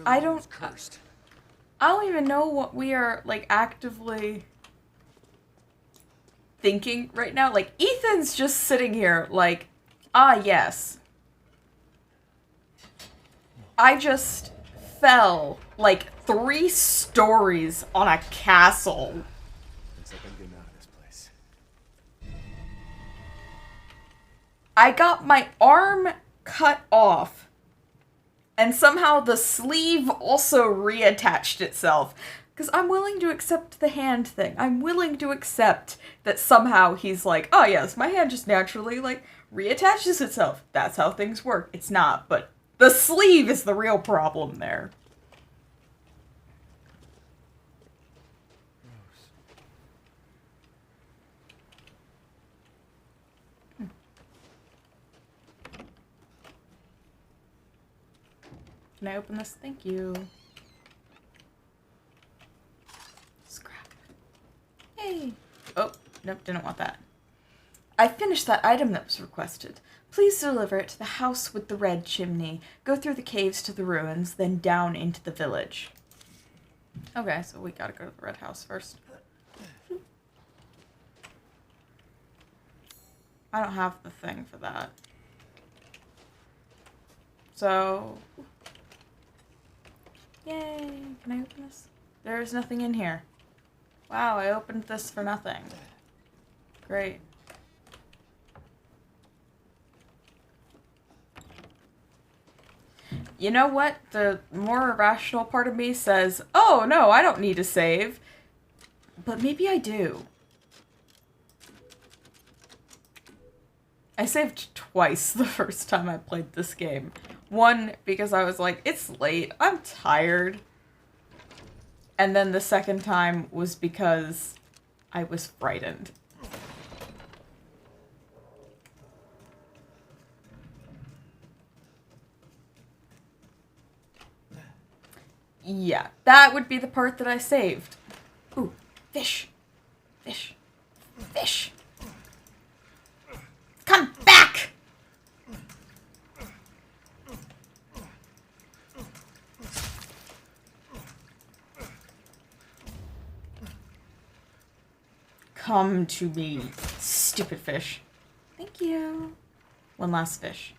Speaker 1: I don't even know what we are, like, actively thinking right now. Like, Ethan's just sitting here, like, ah, yes. I just fell, like, 3 stories on a castle.
Speaker 5: Looks like I'm getting out of this place.
Speaker 1: I got my arm cut off, and somehow the sleeve also reattached itself. Because I'm willing to accept the hand thing. I'm willing to accept that somehow he's like, oh yes, my hand just naturally, like, reattaches itself. That's how things work. It's not, but the sleeve is the real problem there. Can I open this? Thank you. Scrap. Hey. Oh, nope, didn't want that. I finished that item that was requested. Please deliver it to the house with the red chimney. Go through the caves to the ruins, then down into the village. Okay, so we gotta go to the red house first. I don't have the thing for that. So... Yay! Can I open this? There's nothing in here. Wow, I opened this for nothing. Great. You know what? The more rational part of me says, oh no, I don't need to save. But maybe I do. I saved twice the first time I played this game. One, because I was like, it's late, I'm tired. And then the second time was because I was frightened. Yeah, that would be the part that I saved. Ooh, fish. Fish. Fish. Come back! Come to me, stupid fish. Thank you. One last fish.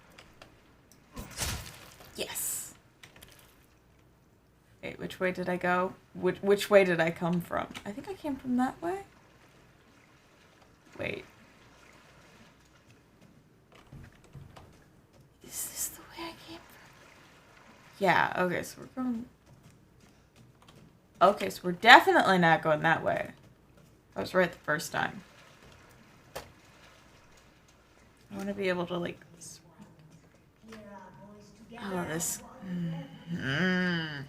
Speaker 1: Yes. Wait, which way did I go? Which way did I come from? I think I came from that way? Wait. Is this the way I came from? Yeah, okay, so we're going... Okay, so we're definitely not going that way. I was right the first time. I want to be able to, like... Oh, this... Mm.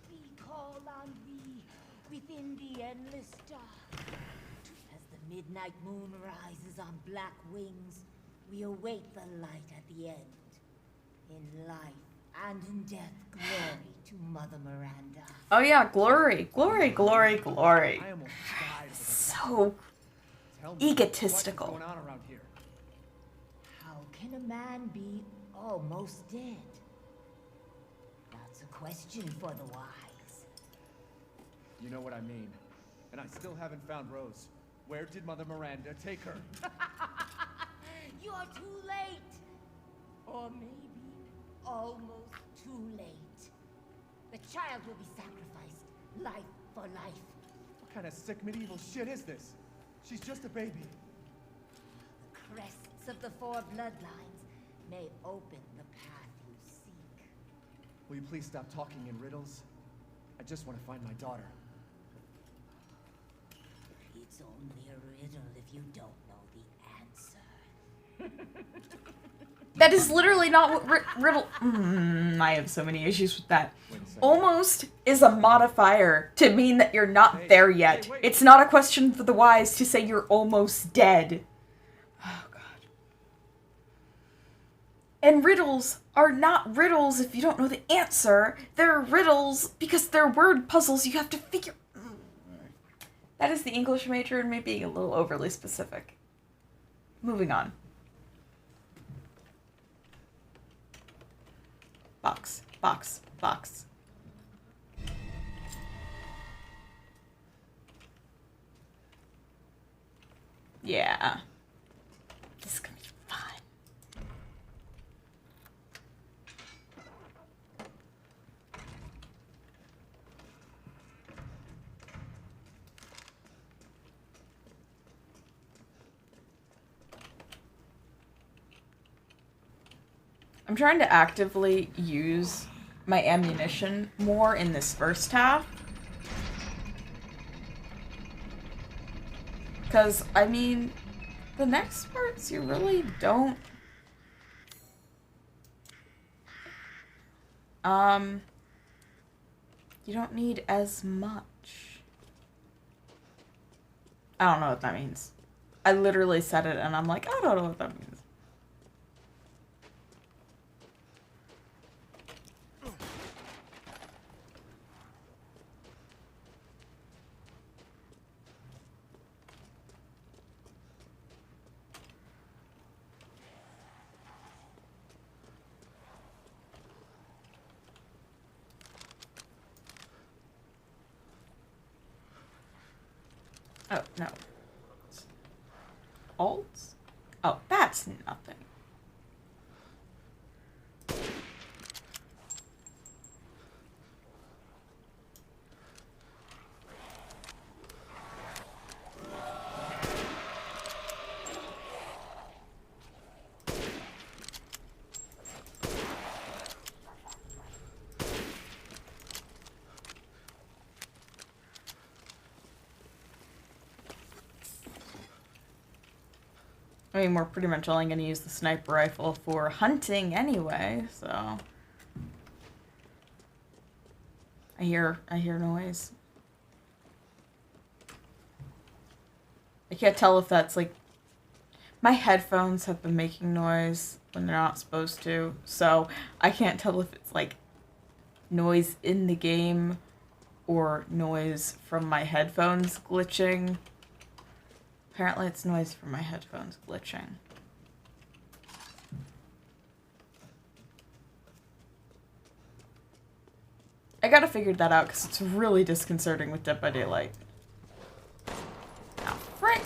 Speaker 3: We call on thee within the endless dark. As the midnight moon rises on black wings, we await the light at the end. In life and in death, glory to Mother Miranda.
Speaker 1: Oh yeah, glory, glory, glory, glory.
Speaker 5: I almost died.
Speaker 1: So
Speaker 5: Tell me,
Speaker 1: egotistical.
Speaker 5: what's going on around here?
Speaker 3: How can a man be almost dead? That's a question for the wise.
Speaker 5: You know what I mean. And I still haven't found Rose. Where did Mother Miranda take her?
Speaker 3: You're too late. Or maybe almost too late. The child will be sacrificed, life for life.
Speaker 5: What kind of sick medieval shit is this? She's just a baby.
Speaker 3: The crests of the 4 bloodlines may open the path you seek.
Speaker 5: Will you please stop talking in riddles? I just want to find my daughter.
Speaker 3: It's only a riddle if you don't know the answer.
Speaker 1: That is literally not what riddle... I have so many issues with that. Almost is a modifier to mean that you're not there yet. It's not a question for the wise to say you're almost dead. Oh, God. And riddles are not riddles if you don't know the answer. They're riddles because they're word puzzles you have to figure... That is the English major and me being a little overly specific. Moving on. Box, box, box. Yeah. This is gonna be fun. I'm trying to actively use my ammunition more in this first half. Because, I mean, the next parts you really don't... You don't need as much. I don't know what that means. I literally said it and I'm like, I don't know what that means. Oh, no. Alts? Oh, that's nothing. I mean, we're pretty much only going to use the sniper rifle for hunting anyway, so... I hear noise. I can't tell if that's, like... My headphones have been making noise when they're not supposed to, so I can't tell if it's, like, noise in the game or noise from my headphones glitching. Apparently it's noise from my headphones glitching. I gotta figure that out because it's really disconcerting with Dead by Daylight. Oh, frick!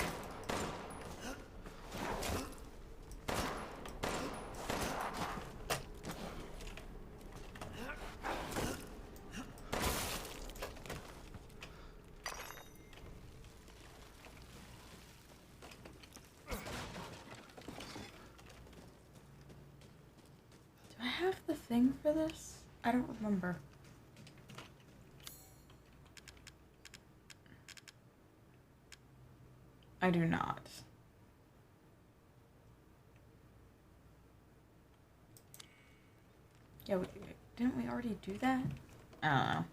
Speaker 1: Do I have the thing for this? I don't remember. I do not. Yeah, didn't we already do that? I don't know.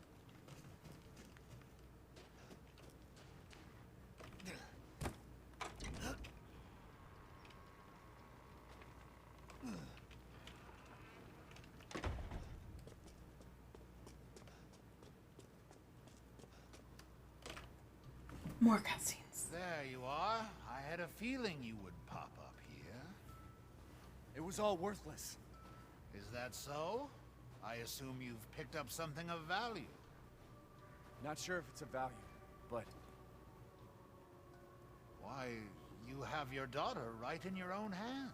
Speaker 1: More cutscenes.
Speaker 2: There you are. I had a feeling you would pop up here.
Speaker 5: It was all worthless.
Speaker 2: Is that so? I assume you've picked up something of value.
Speaker 5: Not sure if it's of value, but...
Speaker 2: Why, you have your daughter right in your own hands.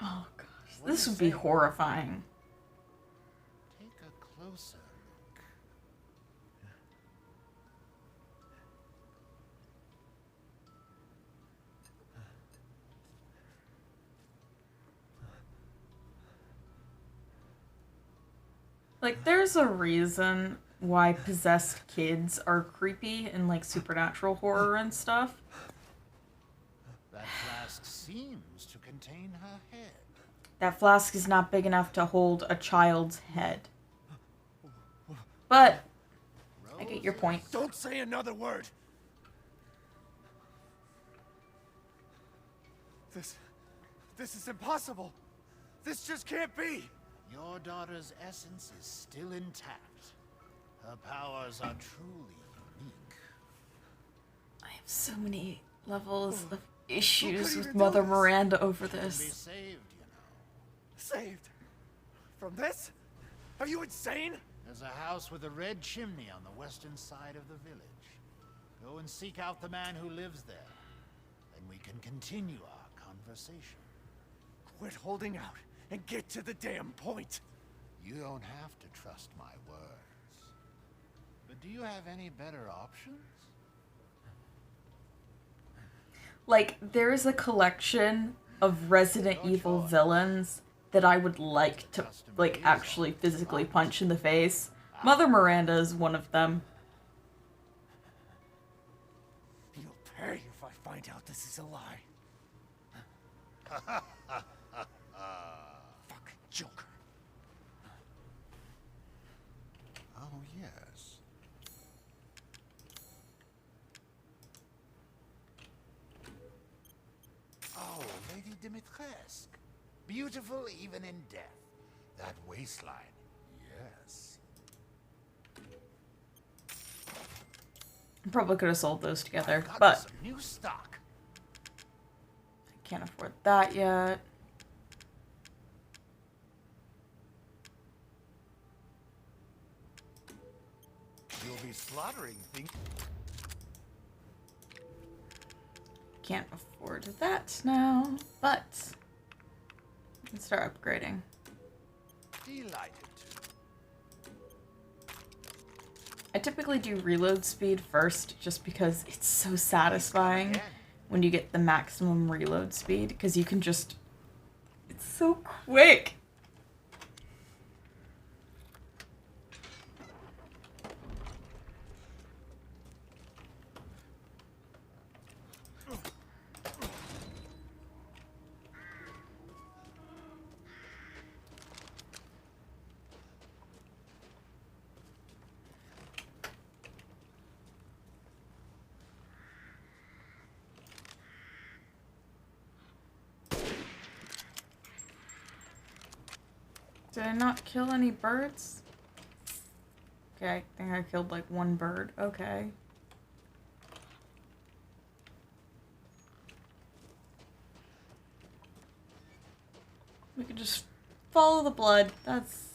Speaker 1: Oh gosh, this would be horrifying.
Speaker 2: Take a closer look.
Speaker 1: Like, there's a reason why possessed kids are creepy in, like, supernatural horror and stuff.
Speaker 2: That flask seems to contain her head.
Speaker 1: That flask is not big enough to hold a child's head. But, I get your point.
Speaker 5: Don't say another word! This is impossible! This just can't be!
Speaker 2: Your daughter's essence is still intact. Her powers are truly unique.
Speaker 1: I have so many levels of issues with
Speaker 5: even do
Speaker 1: Mother
Speaker 5: this?
Speaker 1: Miranda over
Speaker 2: Be
Speaker 1: this.
Speaker 2: saved, you know.
Speaker 5: Saved? From this? Are you insane?
Speaker 2: There's a house with a red chimney on the western side of the village. Go and seek out the man who lives there. Then we can continue our conversation.
Speaker 5: Quit holding out and get to the damn point.
Speaker 2: You don't have to trust my words. But do you have any better options?
Speaker 1: Like, there's a collection of Resident Evil villains that I would like to, like, actually physically punch in the face. Mother Miranda is one of them.
Speaker 5: You'll pay if I find out this is a lie. Fucking Joker.
Speaker 2: Oh, yes. Oh, Lady Dimitrescu. Beautiful even in death. That waistline. Yes.
Speaker 1: Probably could have sold those together,
Speaker 2: I've got
Speaker 1: but
Speaker 2: some new stock.
Speaker 1: I can't afford that yet.
Speaker 2: You'll be slaughtering things.
Speaker 1: Can't afford that now, but I can start upgrading.
Speaker 2: Delighted to.
Speaker 1: I typically do reload speed first just because it's so satisfying
Speaker 2: Again.
Speaker 1: when you get the maximum reload speed because you can just... It's so quick! Did I not kill any birds? Okay, I think I killed like one bird. Okay. We could just follow the blood. That's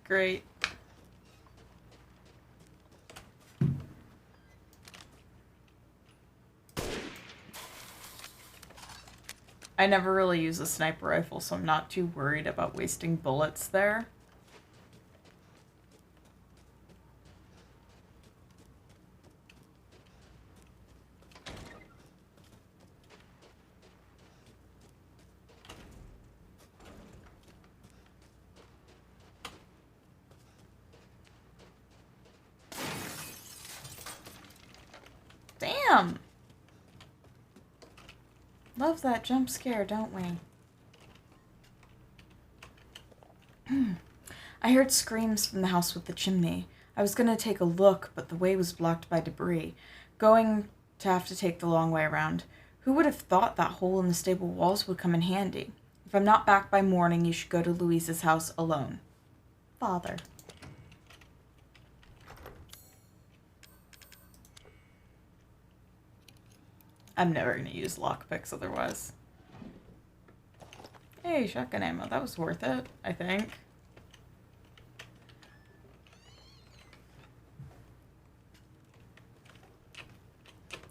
Speaker 1: great. I never really use a sniper rifle, so I'm not too worried about wasting bullets there. Damn! Love that jump scare, don't we? I heard screams from the house with the chimney. I was gonna take a look, but the way was blocked by debris. Going to have to take the long way around. Who would have thought that hole in the stable walls would come in handy? If I'm not back by morning, you should go to Louise's house alone. Father. I'm never gonna use lockpicks otherwise. Hey, shotgun ammo. That was worth it, I think.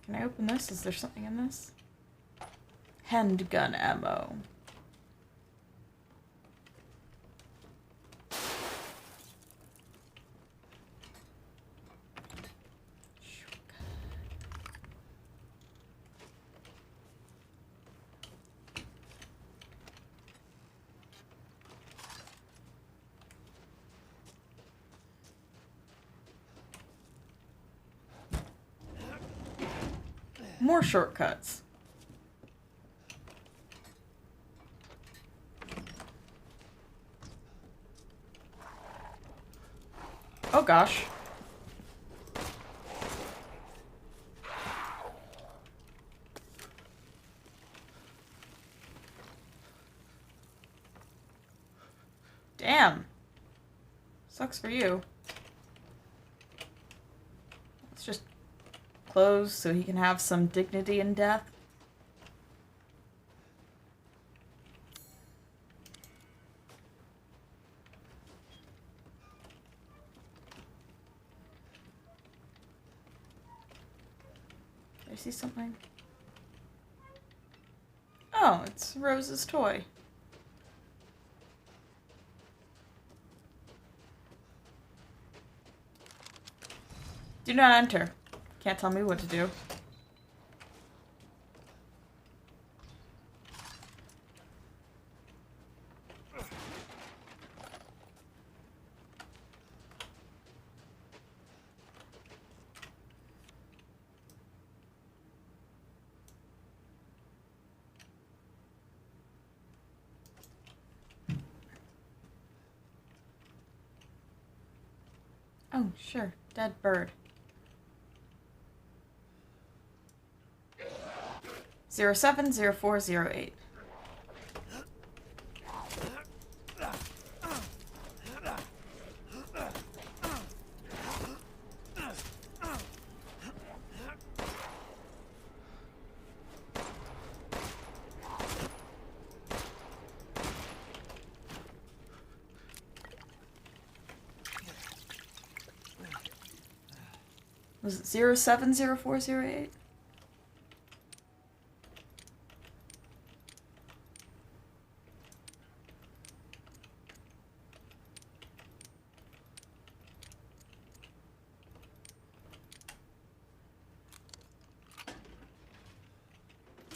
Speaker 1: Can I open this? Is there something in this? Handgun ammo. More shortcuts. Oh gosh. Damn. Sucks for you. Let's just clothes so he can have some dignity in death. Did I see something? Oh, it's Rose's toy. Do not enter. Can't tell me what to do. Oh, sure. Dead bird. 070408. Was it 070408?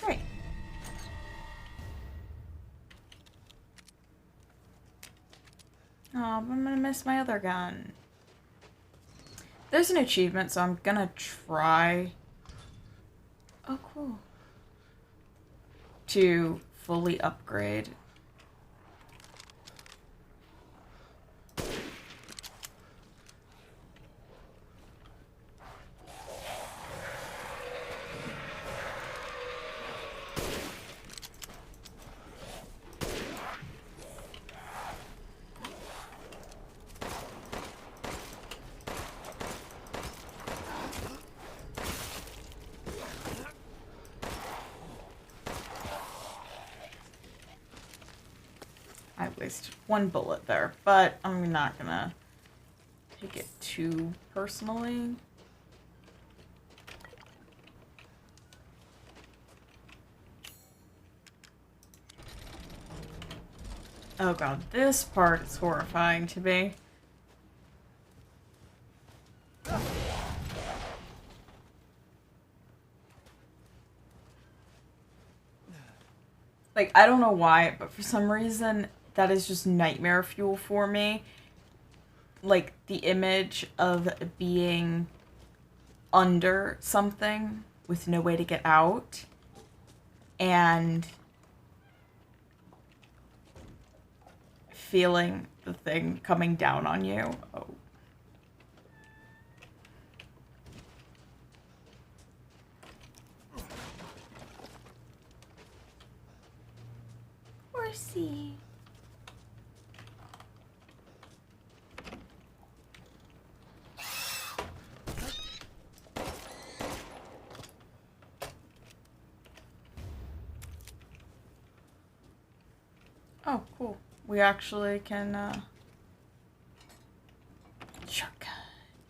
Speaker 1: Great. Oh, I'm gonna miss my other gun. There's an achievement, so I'm gonna try. Oh, cool. To fully upgrade. I wasted one bullet there, but I'm not gonna take it too personally. Oh god, this part is horrifying to me. Like, I don't know why, but for some reason, that is just nightmare fuel for me. Like, the image of being under something with no way to get out. And feeling the thing coming down on you. Oh. Horsey. Oh, cool. We actually can, shortcut.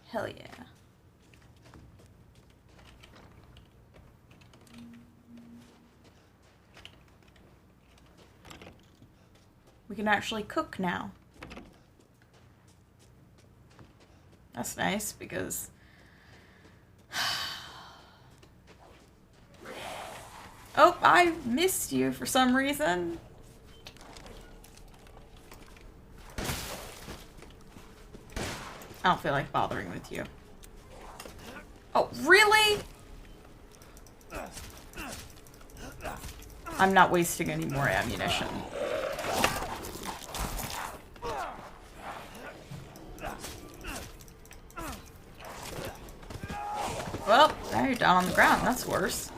Speaker 1: Hell yeah. We can actually cook now. That's nice, because... Oh, I missed you for some reason. I don't feel like bothering with you. Oh, really? I'm not wasting any more ammunition. Well, now you're down on the ground. That's worse.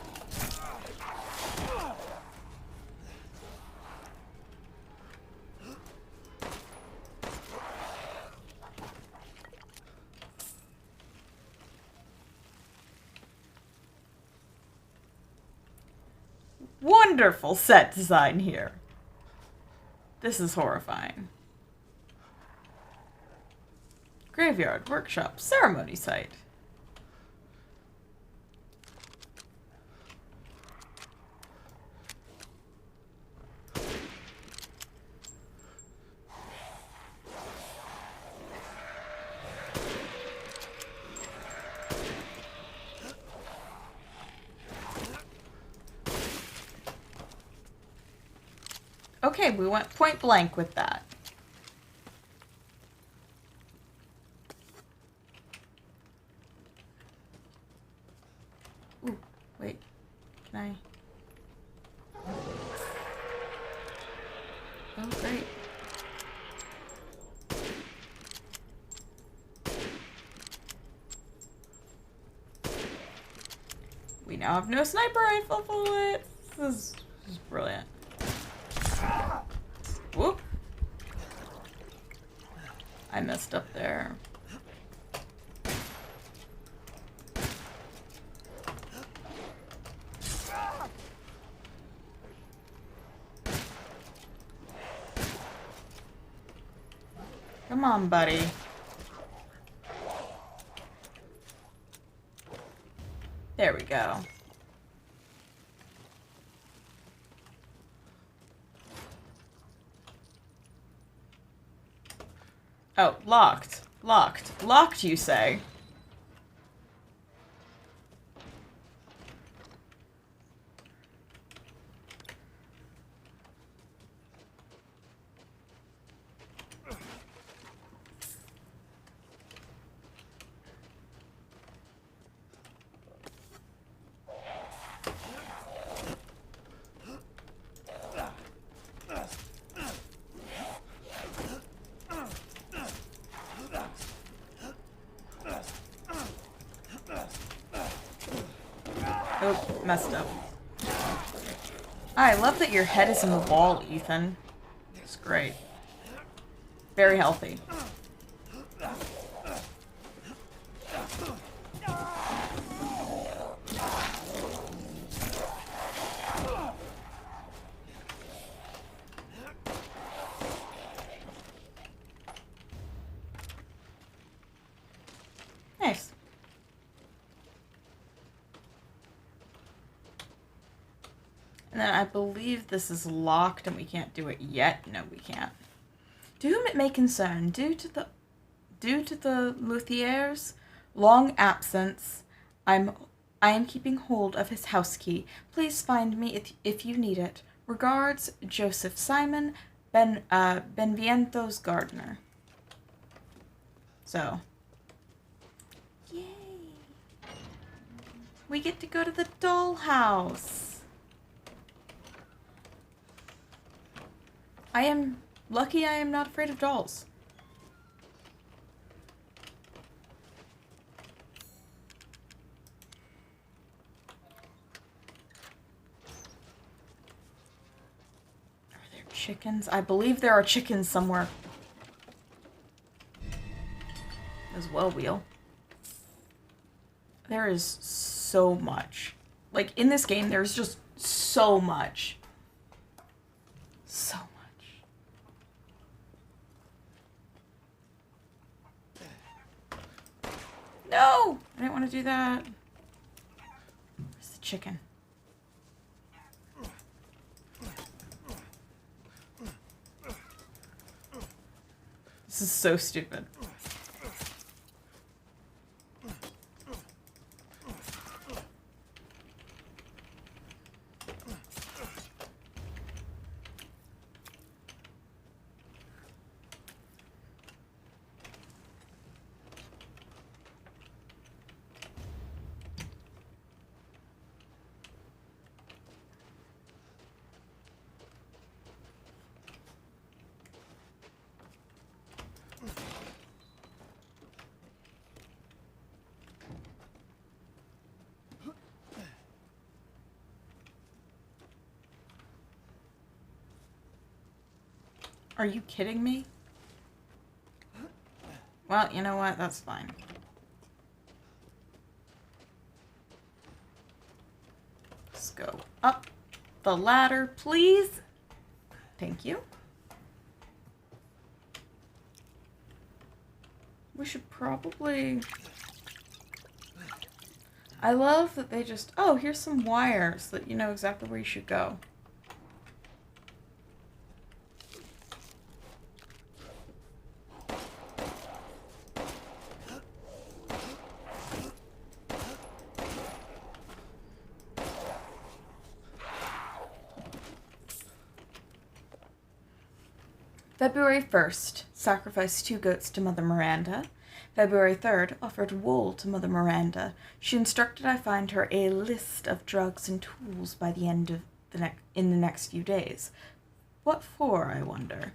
Speaker 1: wonderful set design here. This is horrifying. Graveyard, workshop, ceremony site. Okay, we went point blank with that. Ooh, wait. Can I? Oh, great. We now have no sniper rifle bullets. This is brilliant. Whoop. I messed up there. Come on, buddy. There we go. Oh, locked. Locked. Locked, you say? Oh, messed up. I love that your head is in the wall, Ethan. It's great. Very healthy. Nice. And then I believe this is locked and we can't do it yet. No, we can't. To whom it may concern, due to the Luthier's long absence, I am keeping hold of his house key. Please find me if you need it. Regards, Joseph Simon, Benviento's gardener. So, yay! We get to go to the dollhouse. I am lucky I am not afraid of dolls. Are there chickens? I believe there are chickens somewhere. As well, Wheel. There is so much. Like, in this game, there's just so much. So much. No! I didn't want to do that. Where's the chicken? This is so stupid. Are you kidding me? Well, you know what? That's fine. Let's go up. the ladder, please? Thank you. We should probably... I love that they just... Oh, here's some wires that you know exactly where you should go. February 1st, sacrificed 2 goats to Mother Miranda. February 3rd, offered wool to Mother Miranda. She instructed I find her a list of drugs and tools by the end of in the next few days. What for, I wonder?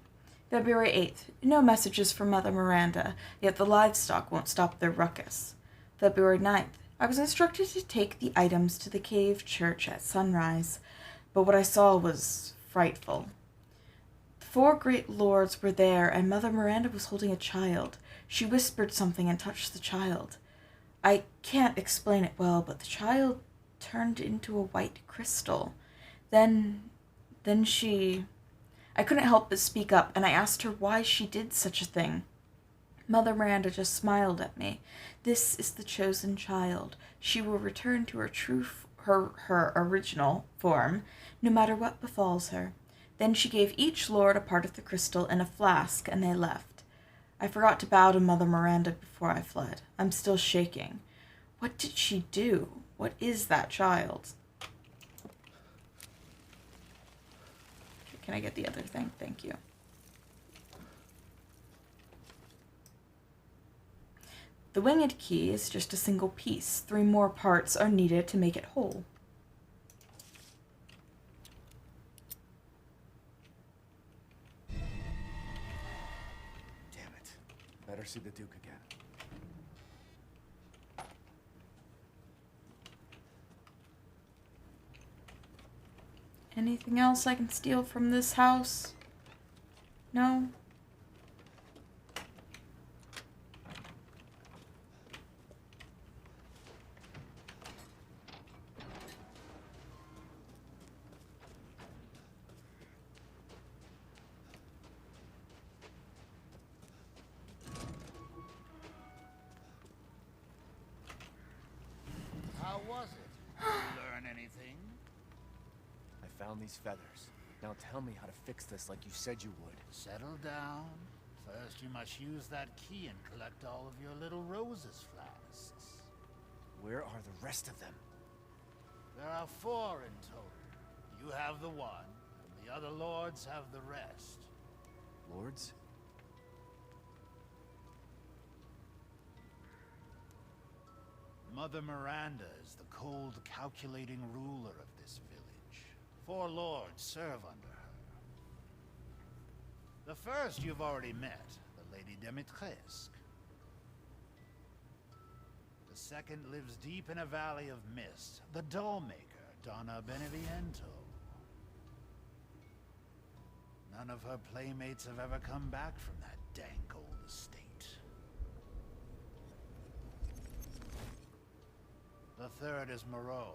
Speaker 1: February 8th, no messages from Mother Miranda, yet the livestock won't stop their ruckus. February 9th, I was instructed to take the items to the cave church at sunrise, but what I saw was frightful. 4 great lords were there, and Mother Miranda was holding a child. She whispered something and touched the child. I can't explain it well, but the child turned into a white crystal. Then she... I couldn't help but speak up, and I asked her why she did such a thing. Mother Miranda just smiled at me. This is the chosen child. She will return to her original form, no matter what befalls her. Then she gave each lord a part of the crystal in a flask, and they left. I forgot to bow to Mother Miranda before I fled. I'm still shaking. What did she do? What is that child? Can I get the other thing? Thank you. The winged key is just a single piece. 3 more parts are needed to make it whole.
Speaker 5: Better see the Duke again.
Speaker 1: Anything else I can steal from this house? No?
Speaker 2: How was it? Did you learn anything?
Speaker 5: I found these feathers. Now tell me how to fix this like you said you would.
Speaker 2: Settle down. First, you must use that key and collect all of your little roses flasks.
Speaker 5: Where are the rest of them?
Speaker 2: There are 4 in total. You have the one, and the other lords have the rest.
Speaker 5: Lords?
Speaker 2: Mother Miranda is the cold, calculating ruler of this village. 4 lords serve under her. The first you've already met, the Lady Dimitrescu. The second lives deep in a valley of mist, the dollmaker, Donna Beneviento. None of her playmates have ever come back from that dank old estate. The third is Moreau,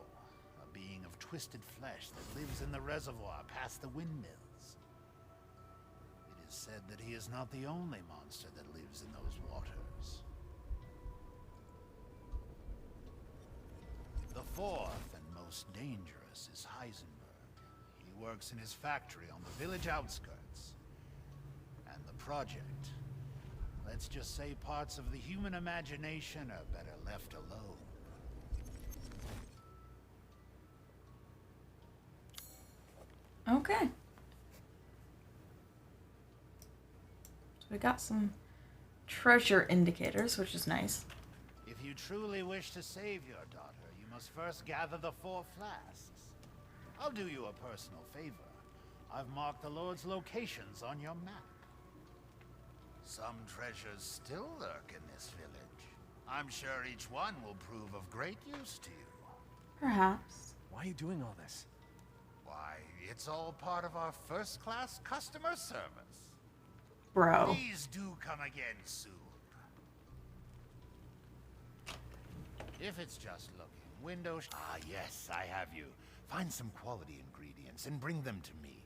Speaker 2: a being of twisted flesh that lives in the reservoir past the windmills. It is said that he is not the only monster that lives in those waters. The 4th and most dangerous is Heisenberg. He works in his factory on the village outskirts. And the project. Let's just say parts of the human imagination are better left alone.
Speaker 1: Okay. So we got some treasure indicators, which is nice.
Speaker 2: If you truly wish to save your daughter, you must first gather the 4 flasks. I'll do you a personal favor. I've marked the Lord's locations on your map. Some treasures still lurk in this village. I'm sure each one will prove of great use to you.
Speaker 1: Perhaps.
Speaker 5: Why are you doing all this?
Speaker 2: Why, it's all part of our first-class customer service.
Speaker 1: Bro.
Speaker 2: Please do come again soon. If it's just looking, window. Ah, yes, I have you. Find some quality ingredients and bring them to me.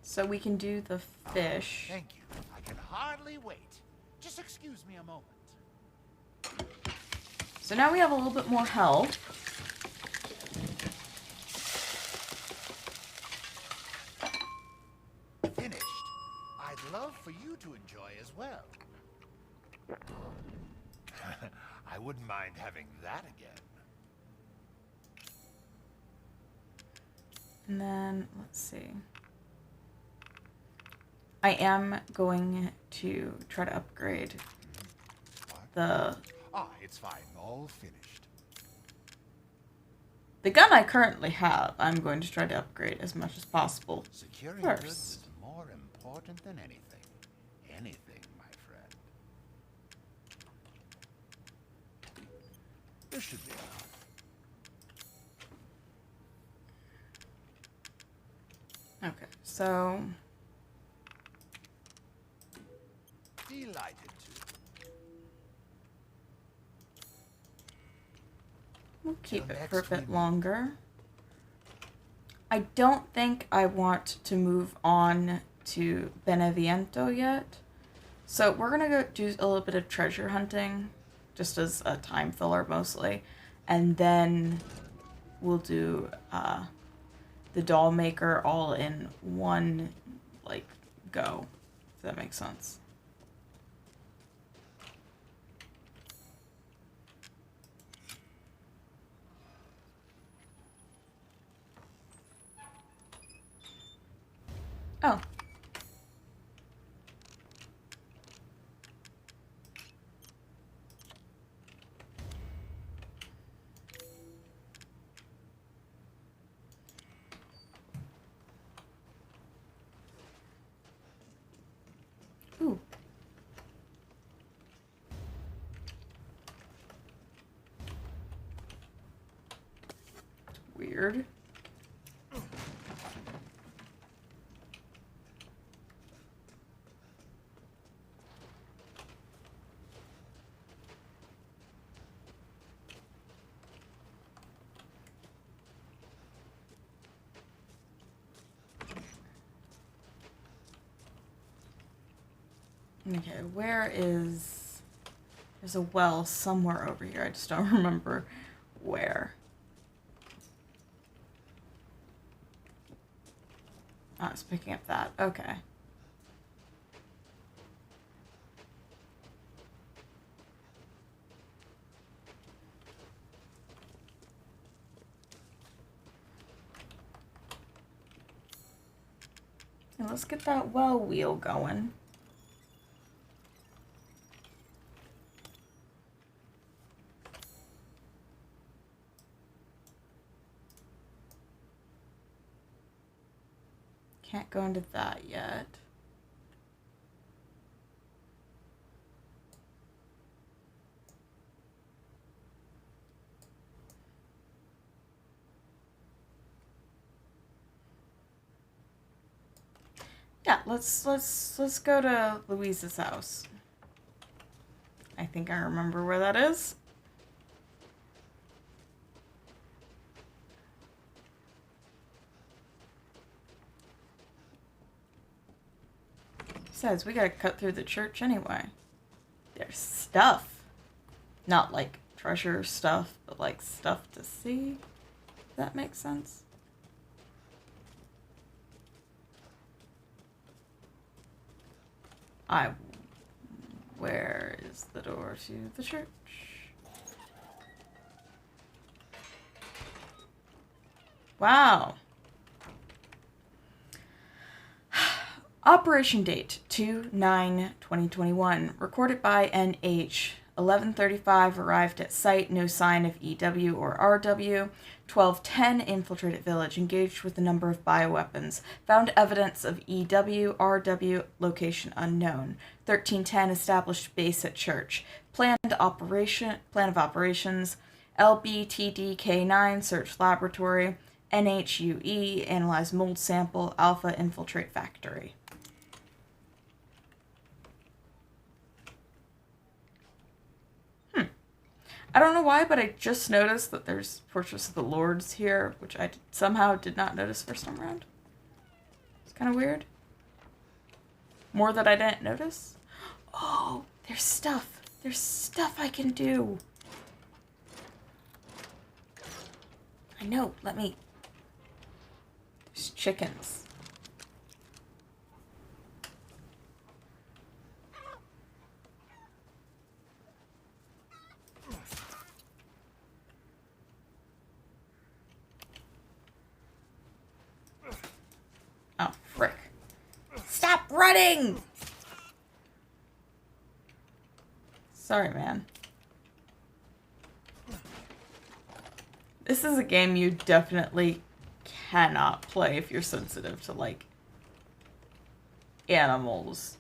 Speaker 1: So we can do the fish.
Speaker 2: Thank you. I can hardly wait. Just excuse me a moment.
Speaker 1: So now we have a little bit more health.
Speaker 2: Finished. I'd love for you to enjoy as well. I wouldn't mind having that again.
Speaker 1: And then, let's see. I am going to try to upgrade the...
Speaker 2: Ah, it's fine. All finished.
Speaker 1: The gun I currently have, I'm going to try to upgrade as much as possible.
Speaker 2: Securing
Speaker 1: First.
Speaker 2: goods is more important than anything. Anything, my friend. This should be enough.
Speaker 1: Okay, so...
Speaker 2: Delighted to.
Speaker 1: We'll keep
Speaker 2: Till
Speaker 1: it for a
Speaker 2: next
Speaker 1: bit
Speaker 2: week.
Speaker 1: longer. I don't think I want to move on to Beneviento yet. So we're going to go do a little bit of treasure hunting, just as a time filler mostly. And then we'll do the doll maker all in one, like, go. If that makes sense. Oh. Ooh. It's weird. Okay, where is... There's a well somewhere over here. I just don't remember where. Oh, it's picking up that. Okay. Now let's get that well wheel going. Can't go into that yet. Yeah, let's go to Louise's house. I think I remember where that is. Besides, we gotta cut through the church anyway. There's stuff. Not like treasure stuff, but like stuff to see. If that makes sense. Where is the door to the church? Wow. Operation date 2/9/2021. Recorded by NH. 11:35 arrived at site, no sign of EW or RW. 12:10 infiltrated village, engaged with a number of bioweapons, found evidence of EW, RW, location unknown. 13:10 established base at church. Plan of operations. LBTDK9 search laboratory. NHUE analyze mold sample. Alpha infiltrate factory. I don't know why, but I just noticed that there's Fortress of the Lords here, which I somehow did not notice first time around. It's kind of weird. More that I didn't notice. Oh, there's stuff. There's stuff I can do. I know, let me... There's chickens. Oh, frick. Stop running! Sorry, man. This is a game you definitely cannot play if you're sensitive to, like, animals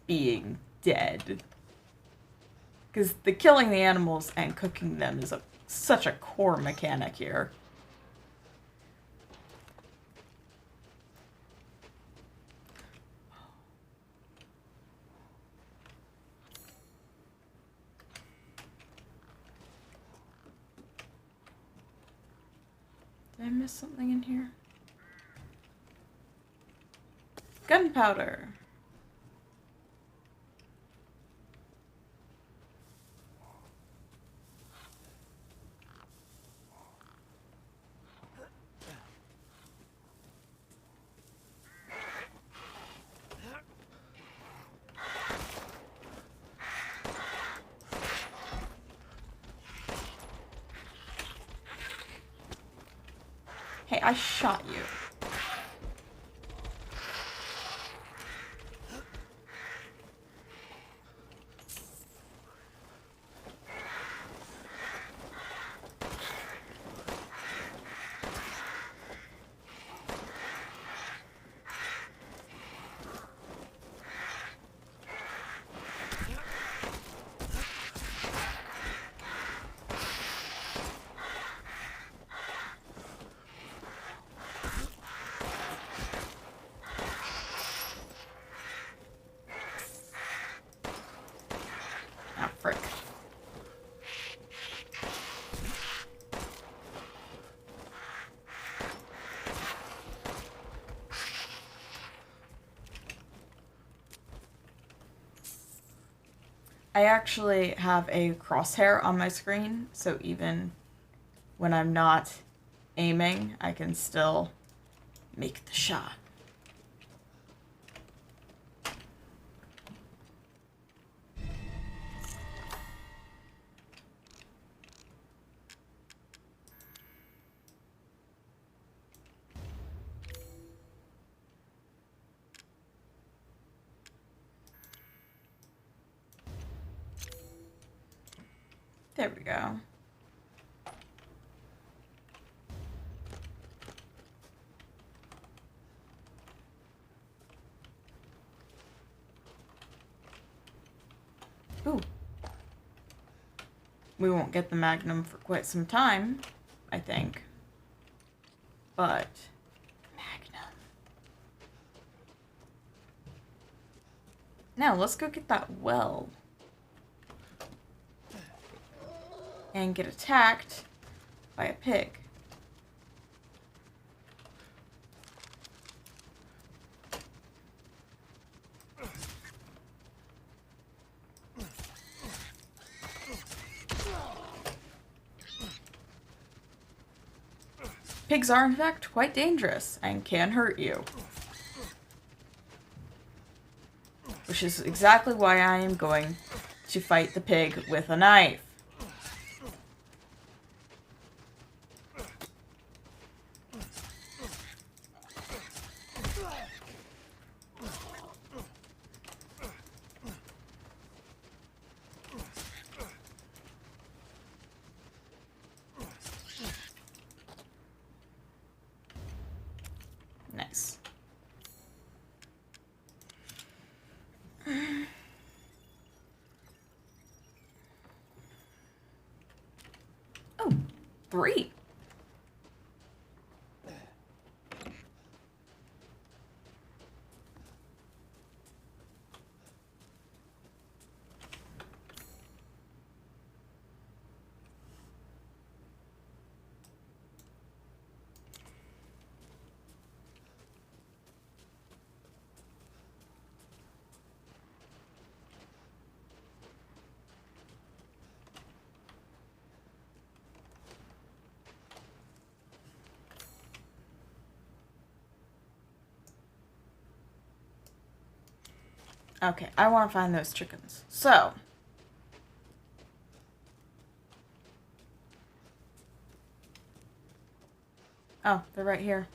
Speaker 1: being dead. Because the killing the animals and cooking them is such a core mechanic here. Did I miss something in here? Gunpowder! Hey, I shot you. Ah, frick. I actually have a crosshair on my screen, so even when I'm not aiming, I can still make the shot. There we go. Ooh. We won't get the Magnum for quite some time, I think. But... Magnum. Now, let's go get that well. And get attacked by a pig. Pigs are in fact quite dangerous and can hurt you. Which is exactly why I am going to fight the pig with a knife. 3. Okay, I want to find those chickens. So, oh, they're right here.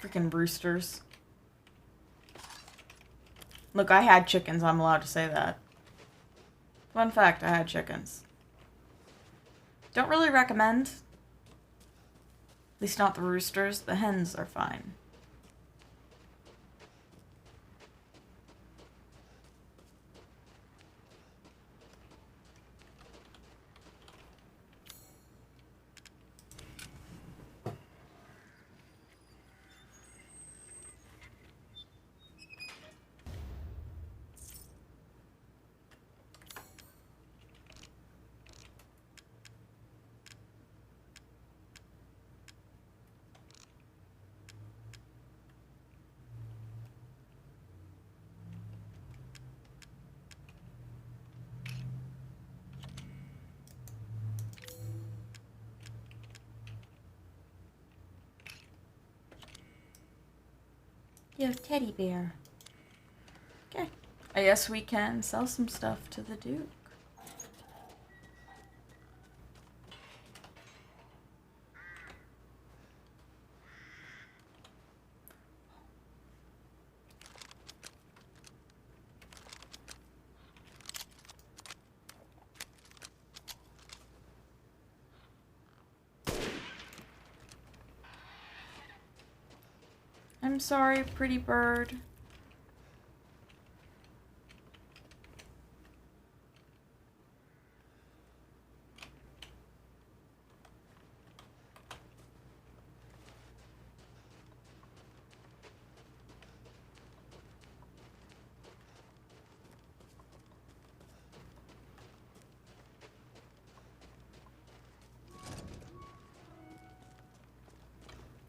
Speaker 1: Freaking roosters. Look, I had chickens. I'm allowed to say that. Fun fact, I had chickens. Don't really recommend. At least not the roosters. The hens are fine. Yo, teddy bear. Okay. I guess we can sell some stuff to the Duke. I'm sorry, pretty bird.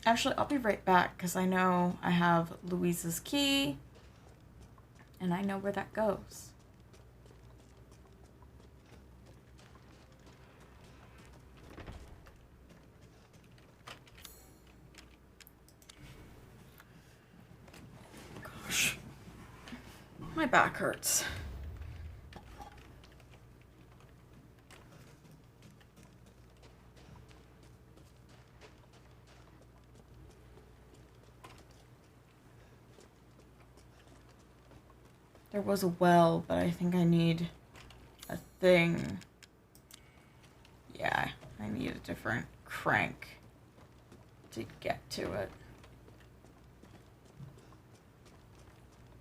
Speaker 1: Actually, I'll be right back because I know I have Louise's key and I know where that goes. Gosh, my back hurts. There was a well, but I think I need a thing. Yeah, I need a different crank to get to it.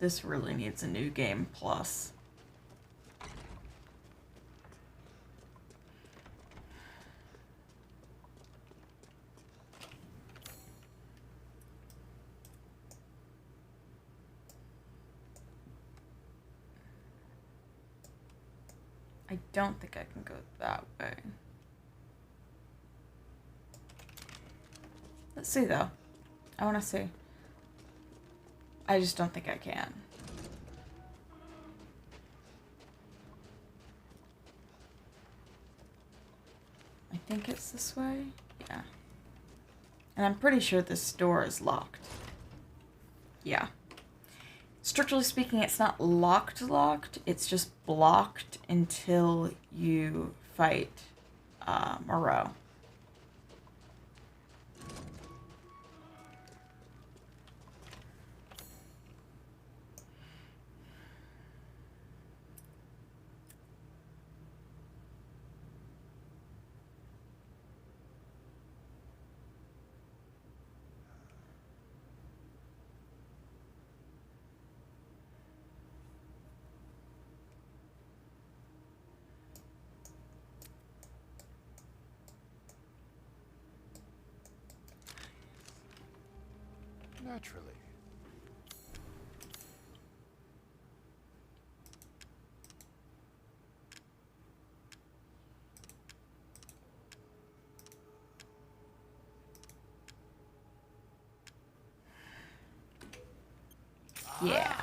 Speaker 1: This really needs a new game plus. I don't think I can go that way. Let's see though. I want to see. I just don't think I can. I think it's this way. Yeah. And I'm pretty sure this door is locked. Yeah. Strictly speaking, it's not locked. It's just blocked until you fight Moreau.
Speaker 2: Naturally.
Speaker 1: Yeah.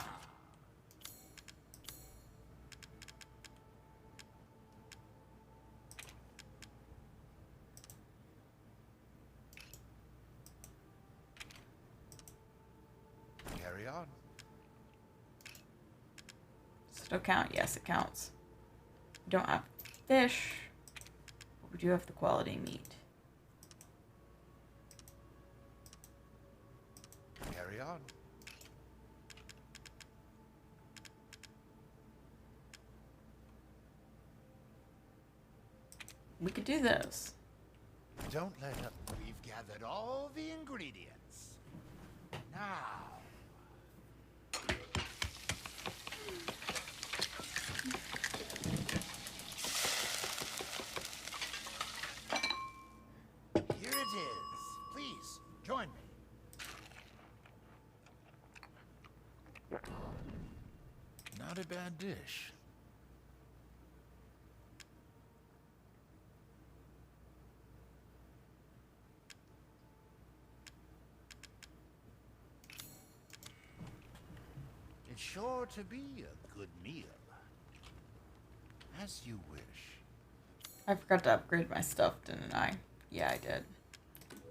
Speaker 2: Carry on.
Speaker 1: Still count? Yes, it counts. We don't have fish, but we do have the quality meat.
Speaker 2: Carry on.
Speaker 1: We could do those.
Speaker 2: Don't let up. We've gathered all the ingredients. Now. Here it is. Please, join me. Not a bad dish. It's sure to be a good meal. As you wish.
Speaker 1: I forgot to upgrade my stuff, didn't I? Yeah, I did.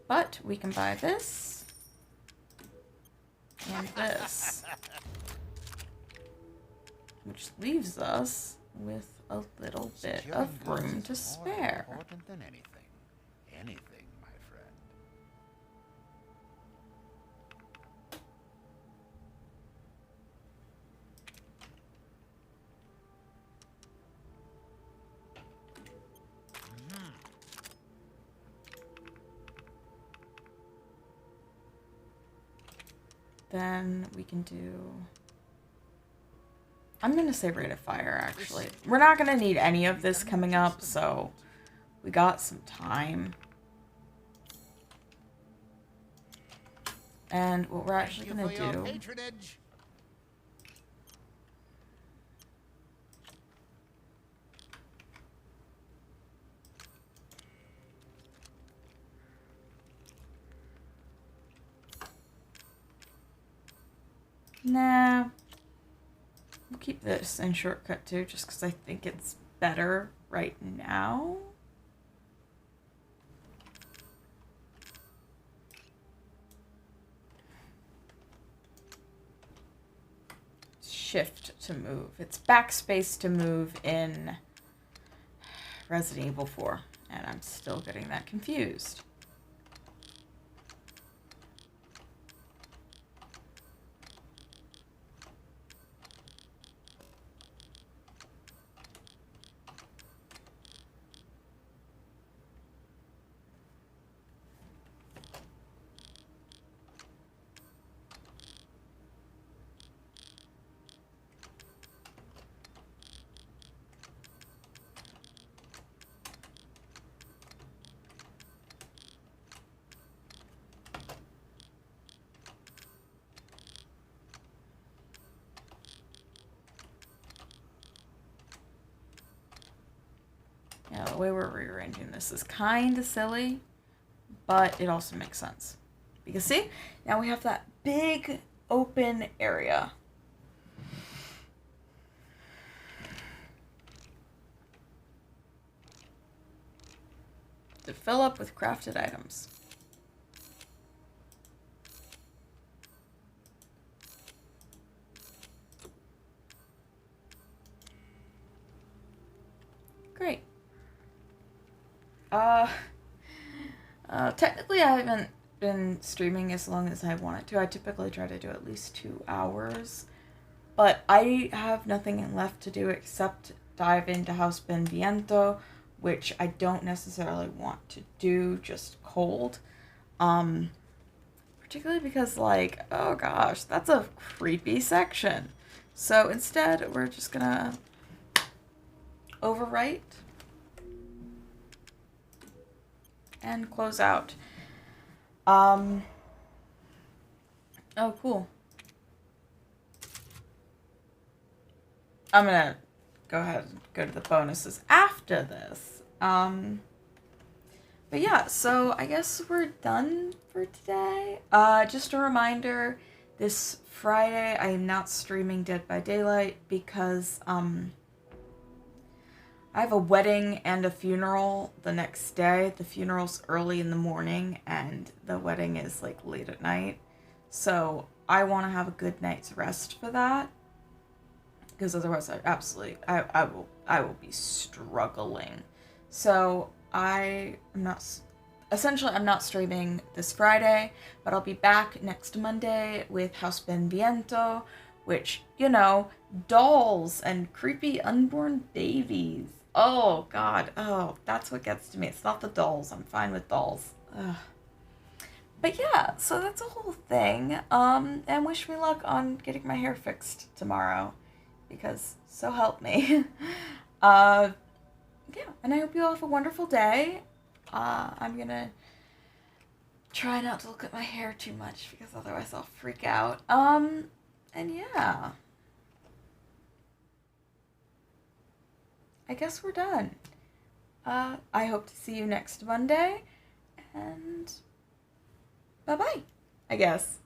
Speaker 1: But we can buy this. And this. Which leaves us with a little bit of room to spare.
Speaker 2: More important than anything. Anything, my friend.
Speaker 1: Then we can do... I'm going to say rate of fire, actually. We're not going to need any of this coming up, so we got some time. And what we're actually going to do...
Speaker 2: Patronage.
Speaker 1: Nah. We'll keep this in shortcut too, just because I think it's better right now. Shift to move. It's backspace to move in Resident Evil 4, and I'm still getting that confused. Yeah, the way we're rearranging this is kind of silly, but it also makes sense. Because see, now we have that big open area. To fill up with crafted items. Great. Technically I haven't been streaming as long as I wanted to. I typically try to do at least 2 hours. But I have nothing left to do except dive into House Benviento, which I don't necessarily want to do just cold. Particularly because, like, oh gosh, that's a creepy section. So instead, we're just gonna overwrite and close out. Oh, cool. I'm gonna go ahead and go to the bonuses after this. But yeah, so I guess we're done for today. Just a reminder, this Friday I am not streaming Dead by Daylight because, I have a wedding and a funeral the next day. The funeral's early in the morning and the wedding is like late at night. So I want to have a good night's rest for that. Because otherwise I will be struggling. So I'm not streaming this Friday, but I'll be back next Monday with House Ben Viento, which, dolls and creepy unborn babies. Oh, God. Oh, that's what gets to me. It's not the dolls. I'm fine with dolls. Ugh. But yeah, so that's a whole thing. And wish me luck on getting my hair fixed tomorrow. Because so help me. Yeah, and I hope you all have a wonderful day. I'm gonna try not to look at my hair too much because otherwise I'll freak out. And yeah. I guess we're done. I hope to see you next Monday, and bye-bye, I guess.